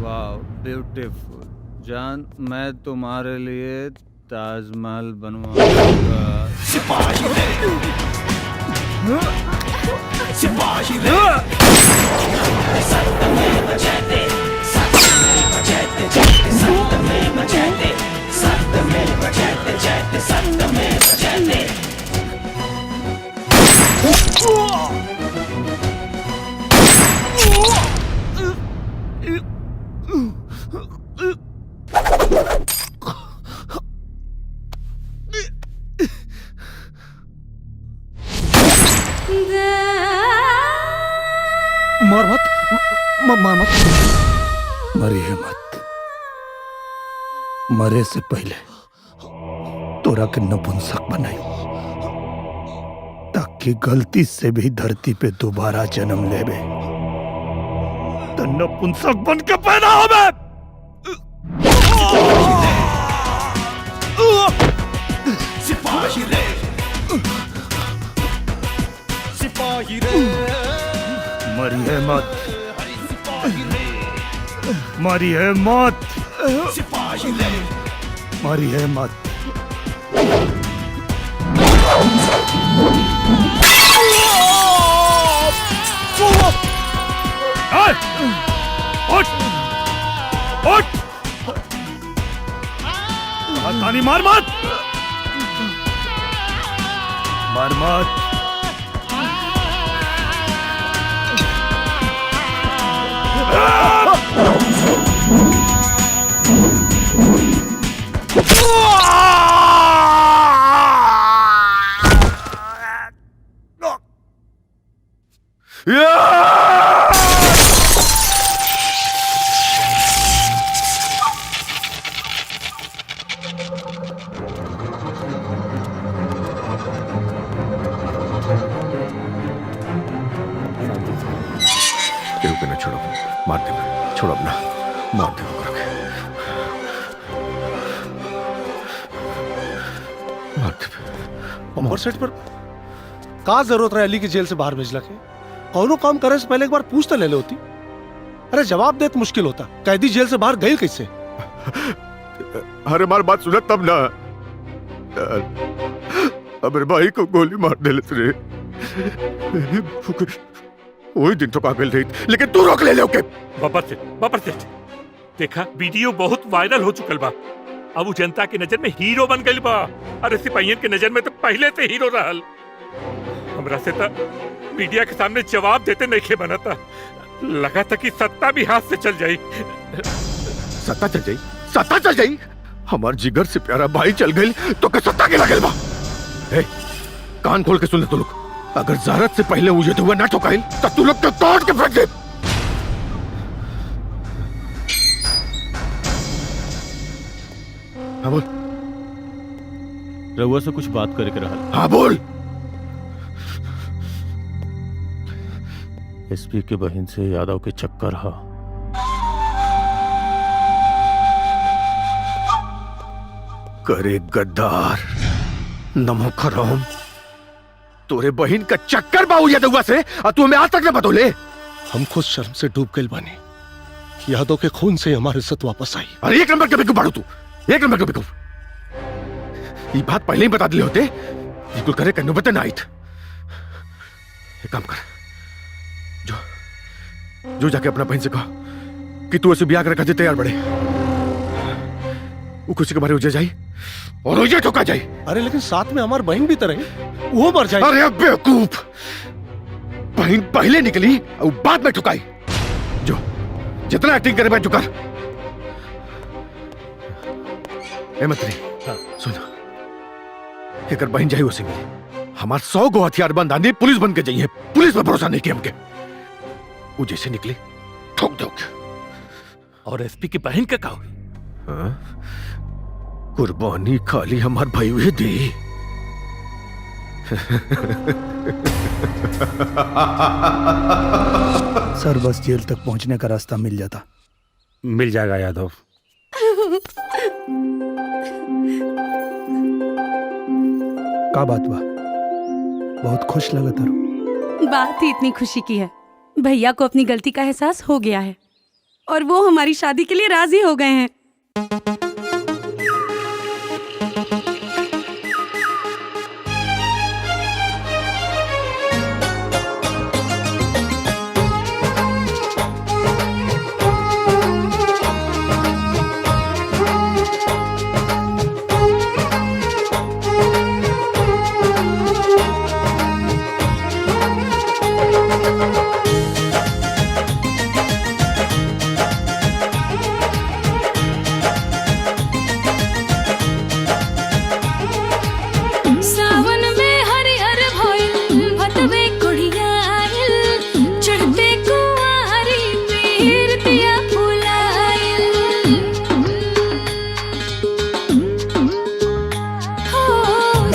वाह ब्यूटीफुल जान, मैं तुम्हारे लिए ताजमहल बनवाऊंगा। मर मत, मर मत, मरिए मत। मरे से पहले तोरा के नपुंसक बनाई ताकि गलती से भी धरती पे दोबारा जन्म लेबे तो नपुंसक बन के पैदा होबे। सिपाही रे, सिपाही रे, मरिए मत, मरिए मत, सिपाही रे, मरिए मत। उठ, उठ, तानी मार मत, मार मत। केहू के न छोड़ो, मार दे, छोड़ो ना, मार दे ओकरा के, मार दे। और सेट पर का जरूरत रहे अली की जेल से बाहर भेजला के? कौनो काम करे से पहले एक बार पूछ तो ले ले होती। अरे जवाब देत मुश्किल होता, कैदी जेल से बाहर गई कैसे? अरे हमारी बात सुना तब ना, अब भाई को गोली मार दे रे। वही दिन तो काबिल रही, लेकिन तू रोक ले ओके। बाबर सेठ, देखा वीडियो बहुत वायरल हो चुकल बा। अब वो जनता की नजर में हीरो बन गई बा। अरे सिपाहियन की नजर में तो पहले से हीरो रहल। हमरा से तो मीडिया के सामने जवाब देते नहीं खे बना था। लगा था कि सत्ता भी हाथ से चल जाई। सत्ता चल जाई, सत्ता चल जाई। हमार जिगर से प्यारा भाई चल गई तो क्या सत्ता के लगल बा? कान खोल के सुन ले तू लोग, अगर ज़ारत से पहले उजत हुआ ना ठोकाइल तो तू लोग के तोड़ के फेंक दे। हाँ बोल। रउआ से कुछ बात करे के रहल। हाँ बोल। एसपी के बहन से यादव के चक्कर हा। करे गद्दार, नमक हराम, तोरे बहन का चक्कर बाऊ यादव से और तू हमें आज तक न बतौले। हम खुद शर्म से डूब गए बानी। यादव के खून से हमारी इज्जत वापस आई। अरे एक नंबर के बेवकूफ बाड़ू तू, एक नंबर के बेवकूफ। ये बात पहले ही बता दिले होते, बिल्कुल करे कन्नू बता ना आइत। एक काम कर, जो जाके अपना बहन से कहो कि तू ऐसे ब्याह कर खातिर तैयार बड़े। वो खुशी के बारे उजे जाई और उजे ठोका जाई। अरे लेकिन साथ में हमारी बहन भी तो रही, वो मर जाए। अरे बेवकूफ, बहन पहले निकली और बाद में ठुकाई। जो जितना एक्टिंग करे मैं चुका। ए मंत्री सुन, एकर बहन जाई उसे मिली। हमार 100 गो हथियार बंद आंधी पुलिस बन के जाइए। पुलिस पर भरोसा नहीं किया हमके। वो जैसे निकली ठोक दो। और एसपी की बहन का हुई? कुर्बानी खाली हमार भाई हुए दी। सर बस जेल तक पहुंचने का रास्ता मिल जाता। मिल जाएगा यादव। का बात बा? बहुत खुश लगा तारू। बात ही इतनी खुशी की है। भैया को अपनी गलती का एहसास हो गया है और वो हमारी शादी के लिए राजी हो गए हैं। सावन में हरिहर भइल भतवे कुड़िया आइल चढ़ते कुंवारी पीर दिया फुलाइल हो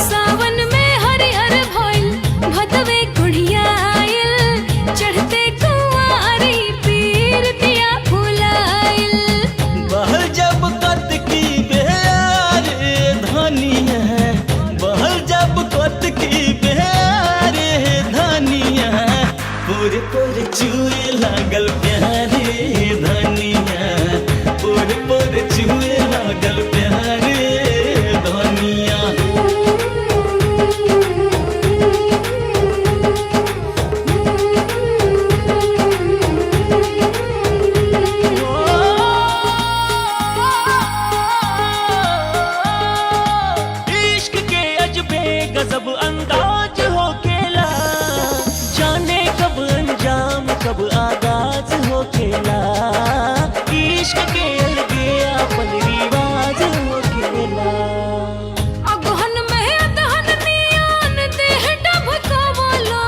सावन में हरिहर भइल भतवे कुड़िया आइल चढ़ते कुंवारी पीर दिया फुलाइल बहल जब कत की बेयार धनिया बहल जब कत की बेयार धनिया पूरे पूरे चुए लागल प्यारे धनिया पूरे पूरे चुए लागल प्यारे धनिया इश्क के अजबे गजब अंदाज हो खेला जाने कब अंजाम कब आगाज हो खेला इश्क के अलगे अपन रिवाज हो खेला अगहन में अदहन नियान देह डबकावलो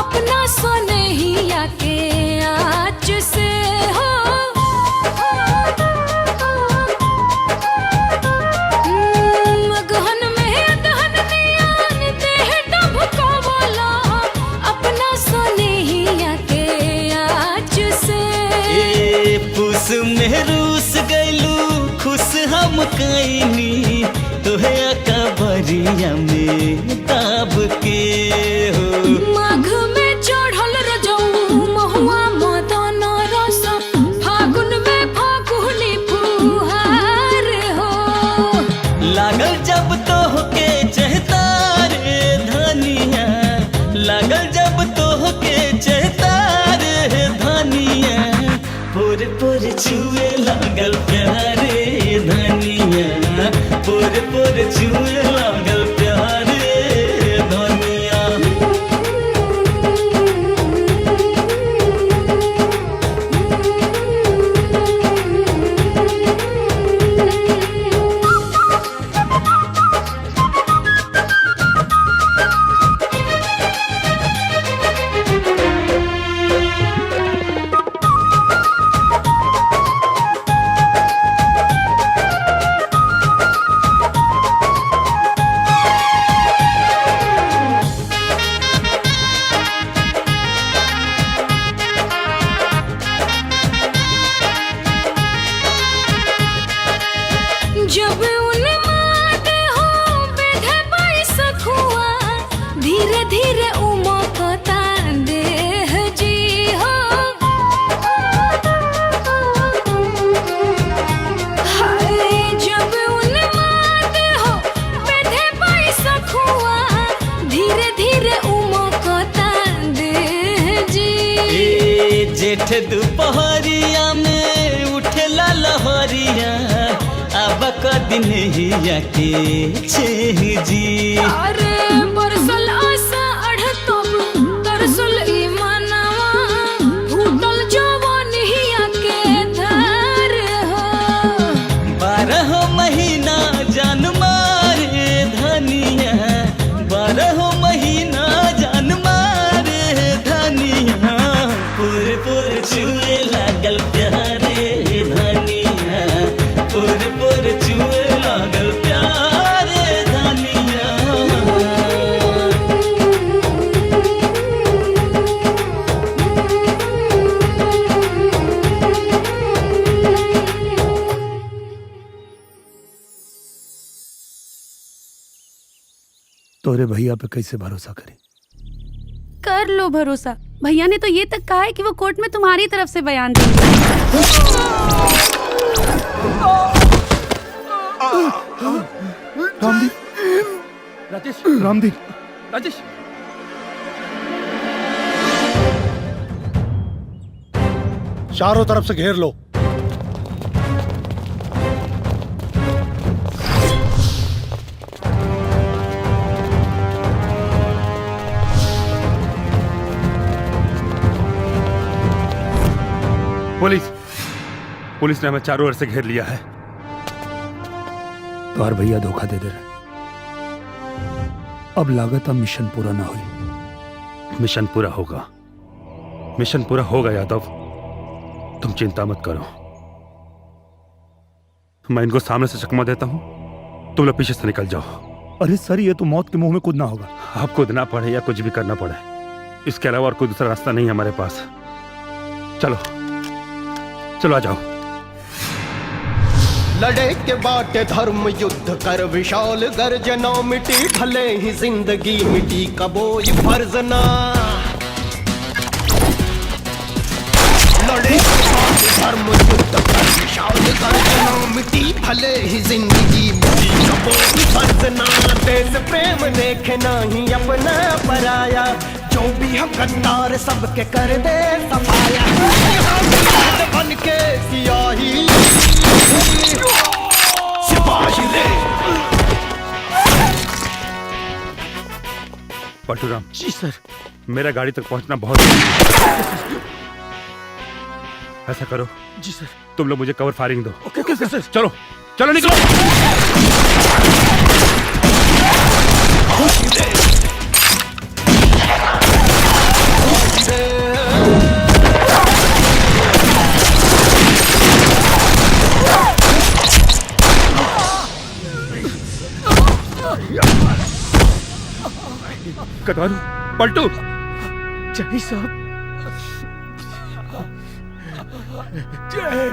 अपना सोनहिया के आँच से हो अगहन में अदहन नियान देह डबकावलो अपना सोनहिया के आँच से ए फूस में रूस गैलू खुश हम कैनी तोहे अकबरिया में ताब के हो माघ में चढ़ल रजऊ महुआ मदन रस फागुन में फागुनी फुहार हो लागल जब तोहके चहता रे धनिया लागल जब तोहके चहता रे धनिया पूरे पूरे छुए लागल प्यारे धनिया पूरे पूरे छुए लागल प्यारे धनिया जब उन्माद हो बेधे पाई सखुआ धीरे धीरे उमकता देह जी हो हाय जब उन्माद हो बेधे पाई सखुआ धीरे धीरे उमकता देह जी ए जेठ दोपहरिया में उठला लहरिया अब कदिन हिया के छेह जी अरे बरसल आसा अढ़ तब तरसल ईमान तोरे भैया पे कैसे भरोसा करी? कर लो भरोसा। भैया ने तो ये तक कहा है कि वो कोर्ट में तुम्हारी तरफ से बयान देंगे। रामदीप, राजेश, रामदीप, राजेश, चारों तरफ से घेर लो। पुलिस ने हमें चारों ओर से घेर लिया है। तुम्हारे भैया धोखा दे रहे। अब लागत अब मिशन पूरा ना हुई। मिशन पूरा होगा, मिशन पूरा होगा यादव, तुम चिंता मत करो। मैं इनको सामने से चकमा देता हूं, तुम लोग पीछे से निकल जाओ। अरे सर, ये तो मौत के मुंह में कूदना होगा। आप कूदना पड़े या कुछ भी करना पड़े, इसके अलावा और कोई दूसरा रास्ता नहीं है हमारे पास। चलो चलो, आ जाओ। लड़े के बाटे धर्म युद्ध कर विशाल गर्जना, मिटी भले ही जिंदगी मिटी कबोई फर्ज ना। लड़े के बाटे धर्म युद्ध कर विशाल गर्जना, मिटी भले ही जिंदगी मिटी कबोई फर्ज ना। देश प्रेम देखे नहीं अपना पराया, जो भी हम गद्दार सबके कर दे सफाया। बन के सियाही सिपाही रे। पलटूराम जी सर, मेरा गाड़ी तक पहुंचना बहुत जरूरी है। ऐसा करो जी सर, तुम लोग मुझे कवर फायरिंग दो। ओके सर। चलो चलो निकलो। कटवारू, पलटू, जय साहब, जय।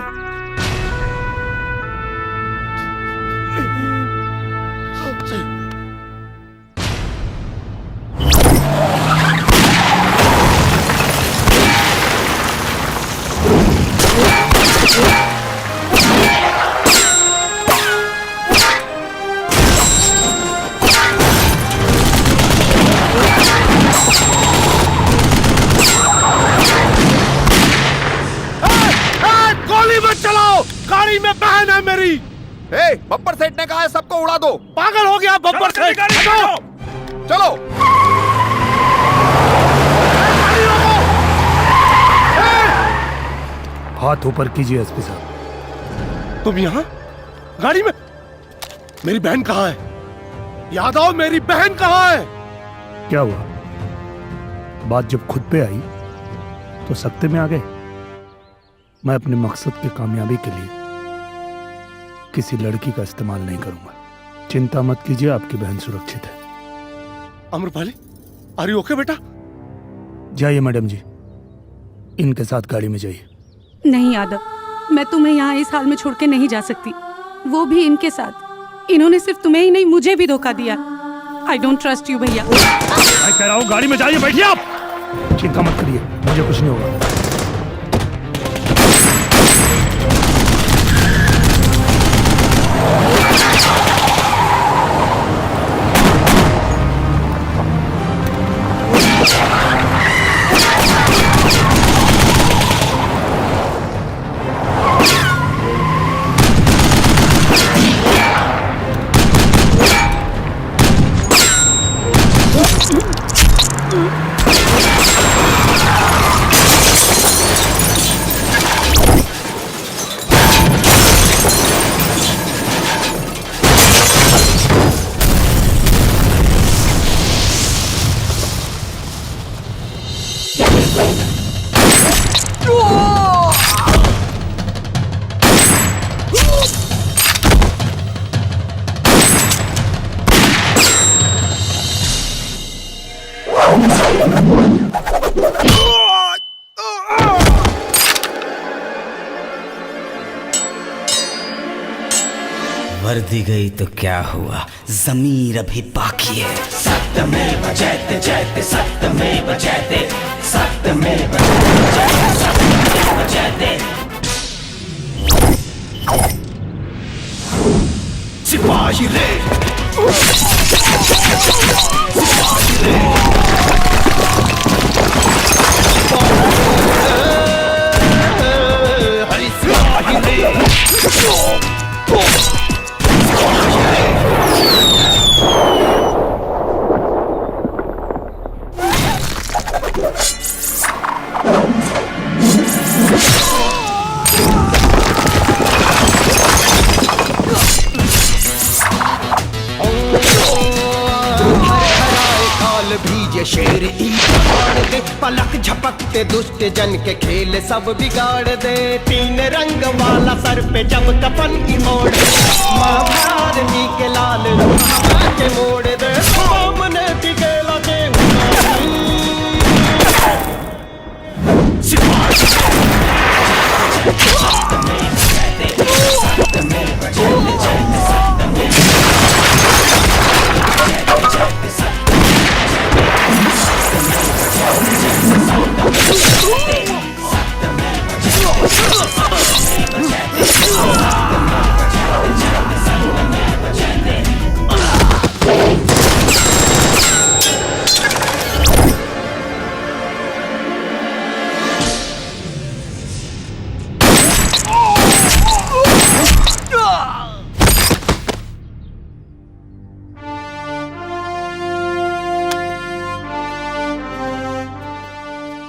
गाड़ी में बहन है मेरी। बब्बर सेठ ने कहा है सबको उड़ा दो। पागल हो गया बब्बर सेठ। चलो हाथ ऊपर कीजिए एसपी साहब। तुम यहाँ गाड़ी में? मेरी बहन कहाँ है? यादव, मेरी बहन कहाँ है? क्या हुआ? बात जब खुद पे आई तो सख्ते में आ गए। मैं अपने मकसद की कामयाबी के लिए किसी लड़की का इस्तेमाल नहीं करूंगा। चिंता मत कीजिए, आपकी बहन सुरक्षित है। अमरपाली, आर यू ओके बेटा? जाइए मैडम जी, इनके साथ गाड़ी में जाइए। नहीं यादव, मैं तुम्हें यहाँ इस हाल में छोड़ के नहीं जा सकती, वो भी इनके साथ। इन्होंने सिर्फ तुम्हें ही नहीं मुझे भी धोखा दिया। आई डोंट ट्रस्ट यू भैया। मैं कह रहा हूँ गाड़ी में जाइए, बैठिए आप। चिंता मत करिए, मुझे कुछ नहीं होगा। वर्दी गई तो क्या हुआ, जमीर अभी बाकी है। सत्यमेव जयते जयते सत्यमेव जयते सत्यमेव जयते सत्यमेव जयते। सिपाही रे सिपाही रे हरी सिपाही रे भीजे शेर ईद फाड़ दे, पलक झपकते दुष्ट जन के खेल सब बिगाड़ दे। तीन रंग वाला सर पे जब कफन की मोड़ दे, महाभारती के लाल लोहा के मोड़ दे। सामने टिके लगे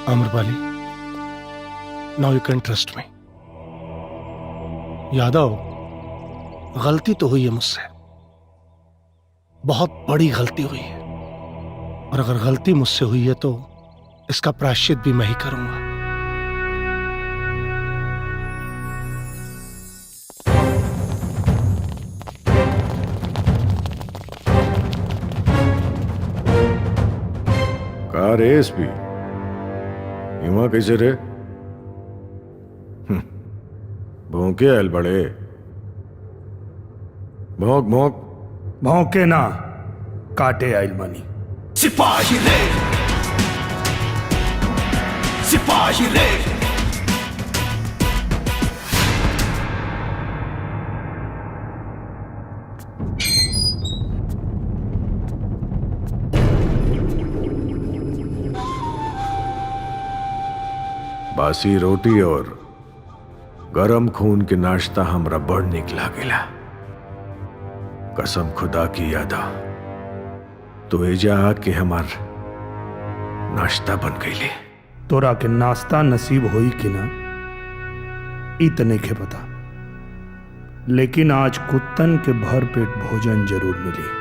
Amrapali, now you can trust me. Yadav, गलती तो हुई है मुझसे, बहुत बड़ी गलती हुई है, और अगर गलती मुझसे हुई है तो इसका प्रायश्चित भी मैं ही करूंगा। का रे एसपी, इमा कैसे रे? भौंके आयल बड़े, भौंक भौंक। भौंके ना, काटे आयल मानी। सिपाही रे सिपाही रे बासी रोटी और गरम खून के नाश्ता हमरा बड़ निकला गेला। कसम खुदा की यादा, तो एजा के हमार नाश्ता बन गईले। तोरा के नाश्ता नसीब होई कि ना ई त नइखे पता, लेकिन आज कुत्तन के भर पेट भोजन जरूर मिली।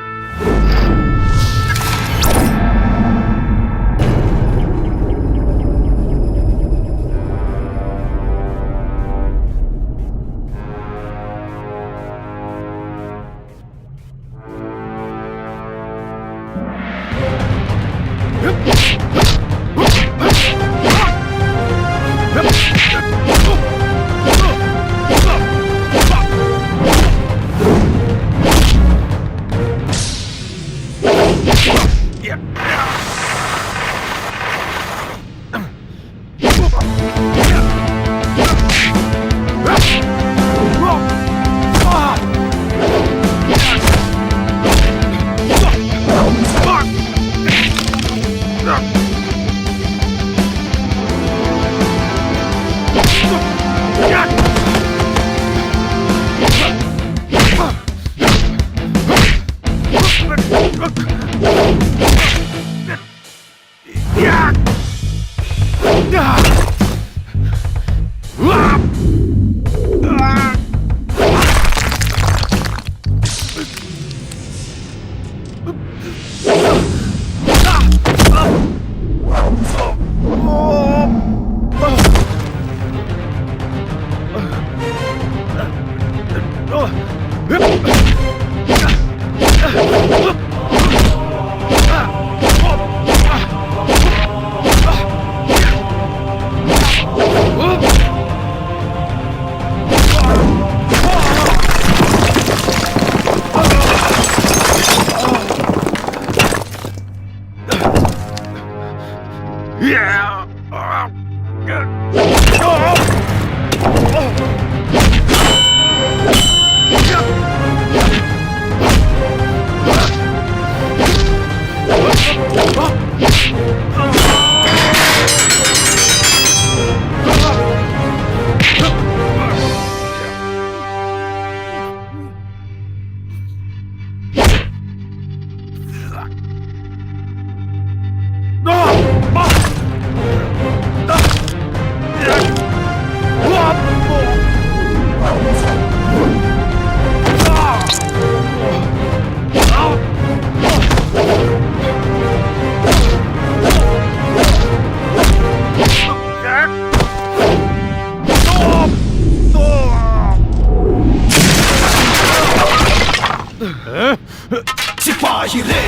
सिपाही रे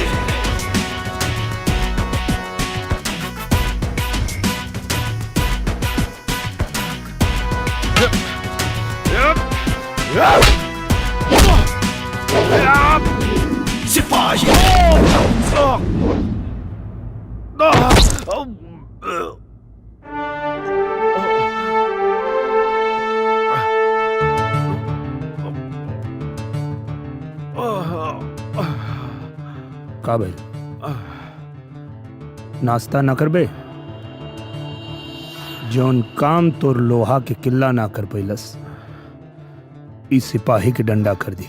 सिपाही का भाई नाश्ता ना करबे? जौन काम तोर लोहा के किल्ला ना कर पैलस इस सिपाही के डंडा कर दी।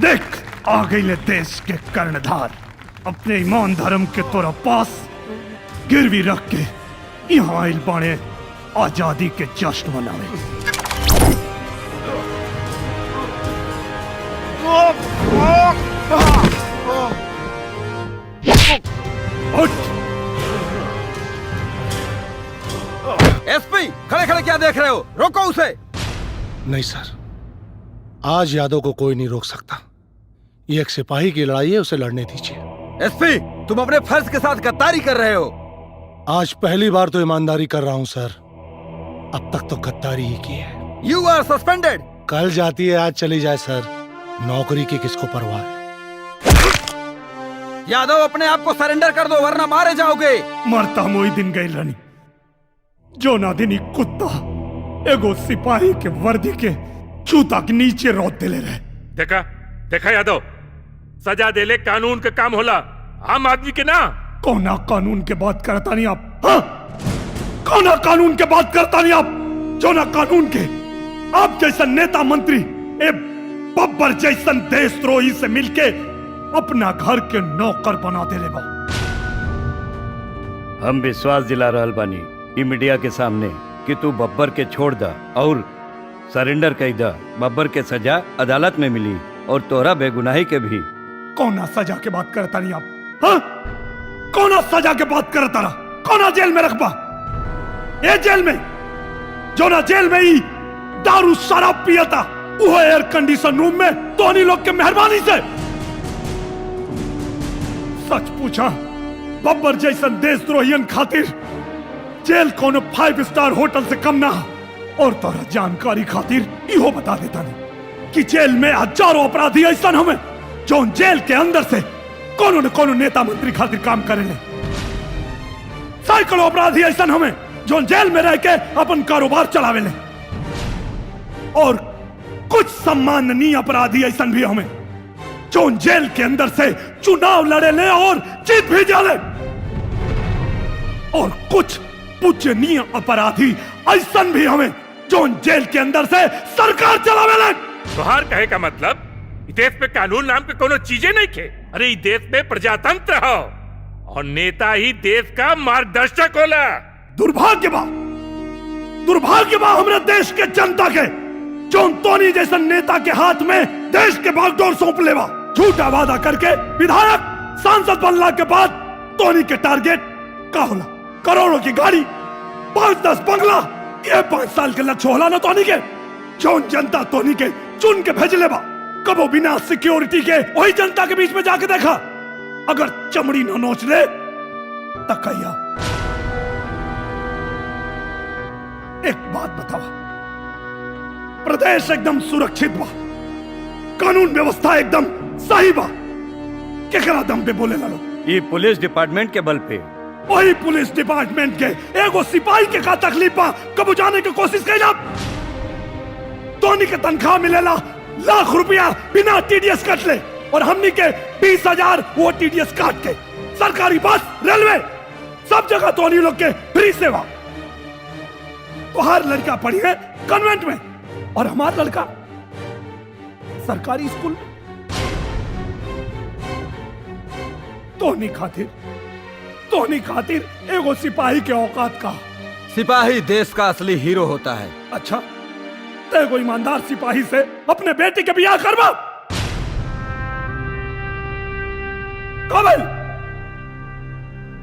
देख आ गई ले देश के कर्णधार अपने ईमान धर्म के तोरा पास गिरवी रख के यहाँ आइल बाणे आजादी के जश्न मनावे। एसपी खड़े खड़े क्या देख रहे हो? रोको उसे। नहीं सर, आज यादव को कोई नहीं रोक सकता। ये एक सिपाही की लड़ाई है, उसे लड़ने दीजिए। एसपी तुम अपने फर्ज के साथ गद्दारी कर रहे हो। आज पहली बार तो ईमानदारी कर रहा हूं सर, अब तक तो गद्दारी ही की है। You are suspended. कल जाती है आज चली जाए सर, नौकरी की किसको परवाह है। यादव अपने आप को सरेंडर कर दो वरना मारे जाओगे। मरता मोई दिन गई रानी जो नादिनी कुत्ता एगो सिपाही के वर्दी के जूता के नीचे रोत दिले रहे। देखा देखा यादव, सजा देले कानून के काम होला, आम आदमी के ना। कौना कानून के बात करता नहीं आप? हाँ? कौना कानून के बात करता नहीं आप? जो ना कानून के आप जैसा नेता मंत्री ए बब्बर जैसन देशद्रोही से मिलके अपना घर के नौकर बना देले बा। हम विश्वास दिला रहल बानी ई मीडिया के सामने कि तू बब्बर के छोड़ दा और सरेंडर कर दा। बब्बर के सजा अदालत में मिली और तोरा बेगुनाही के भी। कौना सजा के बात करता नहीं आप? हाँ? कौना सजा के बात करता रहा? कौना जेल में रखबा? ये जेल में जो ना जेल में ही दारू शराब पियता वो एयर कंडीशन रूम में दोनों लोग के मेहरबानी से। सच पूछा बब्बर जैसन देशद्रोहियन खातिर जेल कोनो 5 स्टार होटल से कम ना। और तोरा जानकारी खातिर इहो बता देता नहीं कि जेल में हजारों अपराधी ऐसा हमें जो जेल के अंदर से कोनो न कोनो नेता मंत्री खातिर काम करेले। सैकड़ों अपराधी ऐसा हमें जो जेल में रह के अपन कारोबार चलावेले। और कुछ सम्माननीय अपराधी ऐसा भी हमें जो जेल के अंदर से चुनाव लड़े ले और जीत भी जाले। और कुछ पूजनीय अपराधी ऐसा भी हमें जो जेल के अंदर से सरकार चलावेले। तोहार कहे का मतलब इस देश पे कानून नाम के कोनो चीजें नहीं खे। अरे इस देश में प्रजातंत्र हो और नेता ही देश का मार्गदर्शक होला। दुर्भाग्य बा हमारे देश के जनता के जो तोनी जैसे नेता के हाथ में देश के बागडोर सौंप लेवा। झूठा वादा करके विधायक सांसद बनला के बाद तोनी के टारगेट का होला? करोड़ों की गाड़ी, 5-10 बंगला, ये 5 साल के लक्ष्य होला ना तोनी के, जौन जनता तोनी के चुन के भेजले बा, कबो बिना सिक्योरिटी के वही जनता के बीच में जाके देखा। अगर चमड़ी न नोच ले तकैया। एक बात बतावा, प्रदेश एकदम सुरक्षित बा, कानून व्यवस्था एकदम सही बा, केकरा दम पे बोले लो? ये पुलिस डिपार्टमेंट के बल पे। वही पुलिस डिपार्टमेंट के एगो सिपाही के का तकलीफ बा, कबो जाने की कोशिश कैला? तोनी के तनख्वाह मिलेला लाख रुपया बिना टीडीएस कट ले, और हमनी के 20,000 वो टीडीएस काट के। सरकारी बस, रेलवे, सब जगह तोनी लोग के फ्री सेवा। तो हर लड़का पढ़ी है कन्वेंट में, और हमारा लड़का सरकारी स्कूल में। तोनी खातिर एगो सिपाही के औकात का। सिपाही देश का असली हीरो होता है। अच्छा, ते कोई ईमानदार सिपाही से अपने बेटी के बियाह करवा? कबल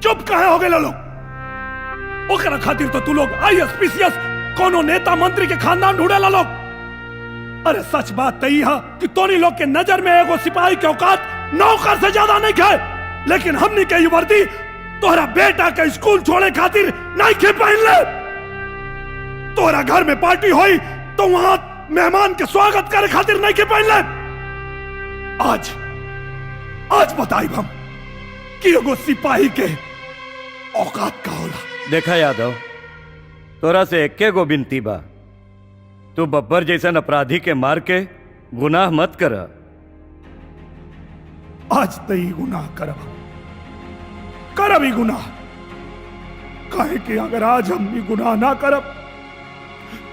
चुप कहे हो गए लोग? ओकरा खातिर तो तू लोग आईएएस पीसीएस कोनो नेता मंत्री के खानदान ढूंढेला लोग। अरे सच बात तई है कि तोनी लोग के नजर में एगो सिपाही के औकात नौकर से ज्यादा नहीं है, लेकिन हमनी के वर्दी तोहरा बेटा के स्कूल छोड़े खातिर नहीं खे पहन ले। तोहरा घर में पार्टी होई तो वहां मेहमान के स्वागत करे खातिर नहीं के पहन ले। आज बताई हम कि एगो सिपाही के औकात का होला। देखा यादव, तोरा से एके गो बिनती बा, तू बब्बर जैसन अपराधी के मार के गुनाह मत कर। आज तई गुनाह करब ही गुनाह, काहे कि अगर आज हम भी गुनाह ना करब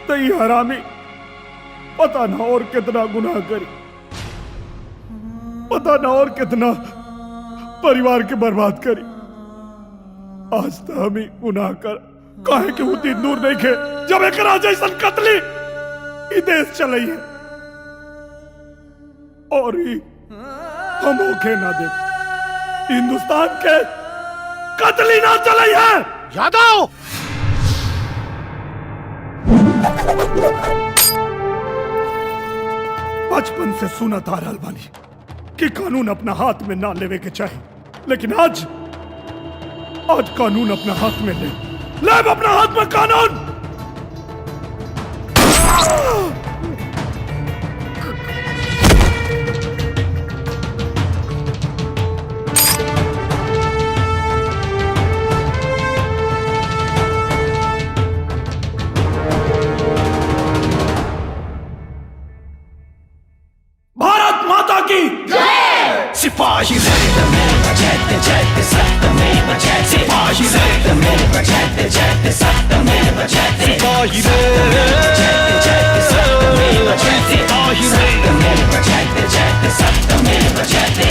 तो ये हरामी पता ना और कितना गुनाह करी, पता ना और कितना परिवार के बर्बाद करी। आज तो हम ही गुनाह कर, काहे कि वो दिन दूर देखे जब एक जैसन कतली ई देश चलई है, और ही हम ओखे ना दे हिंदुस्तान के कतली ना चलई है। यादव, बचपन से सुना था रहल बानी कि कानून अपना हाथ में ना लेवे के चाहिए, लेकिन आज कानून अपना हाथ में ले अपना हाथ में कानून। भारत माता की जय। सिपाही सत्यमेव जयते जयते सत्यमेव जयते। सिपाही सत्यमेव जयते जयते सत्यमेव जयते। सिपाही जयते जयते सत्यमेव जयते। सिपाही सत्यमेव जयते जयते सत्यमेव जयते।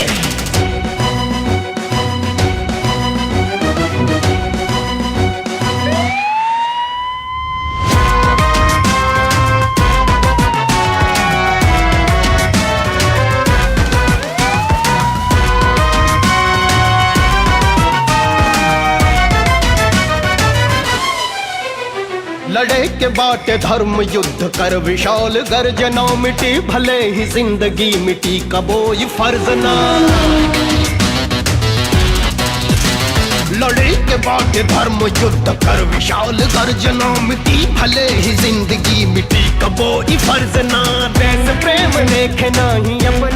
लड़े के बाटे धर्म युद्ध कर विशाल गर्जना, मिटी भले ही जिंदगी मिटी कबोई फर्ज ना। लड़े के बाटे धर्म युद्ध कर विशाल गर्जना, मिटी भले ही जिंदगी मिटी कबोई फर्ज ना। देश प्रेम देखे नहीं अपने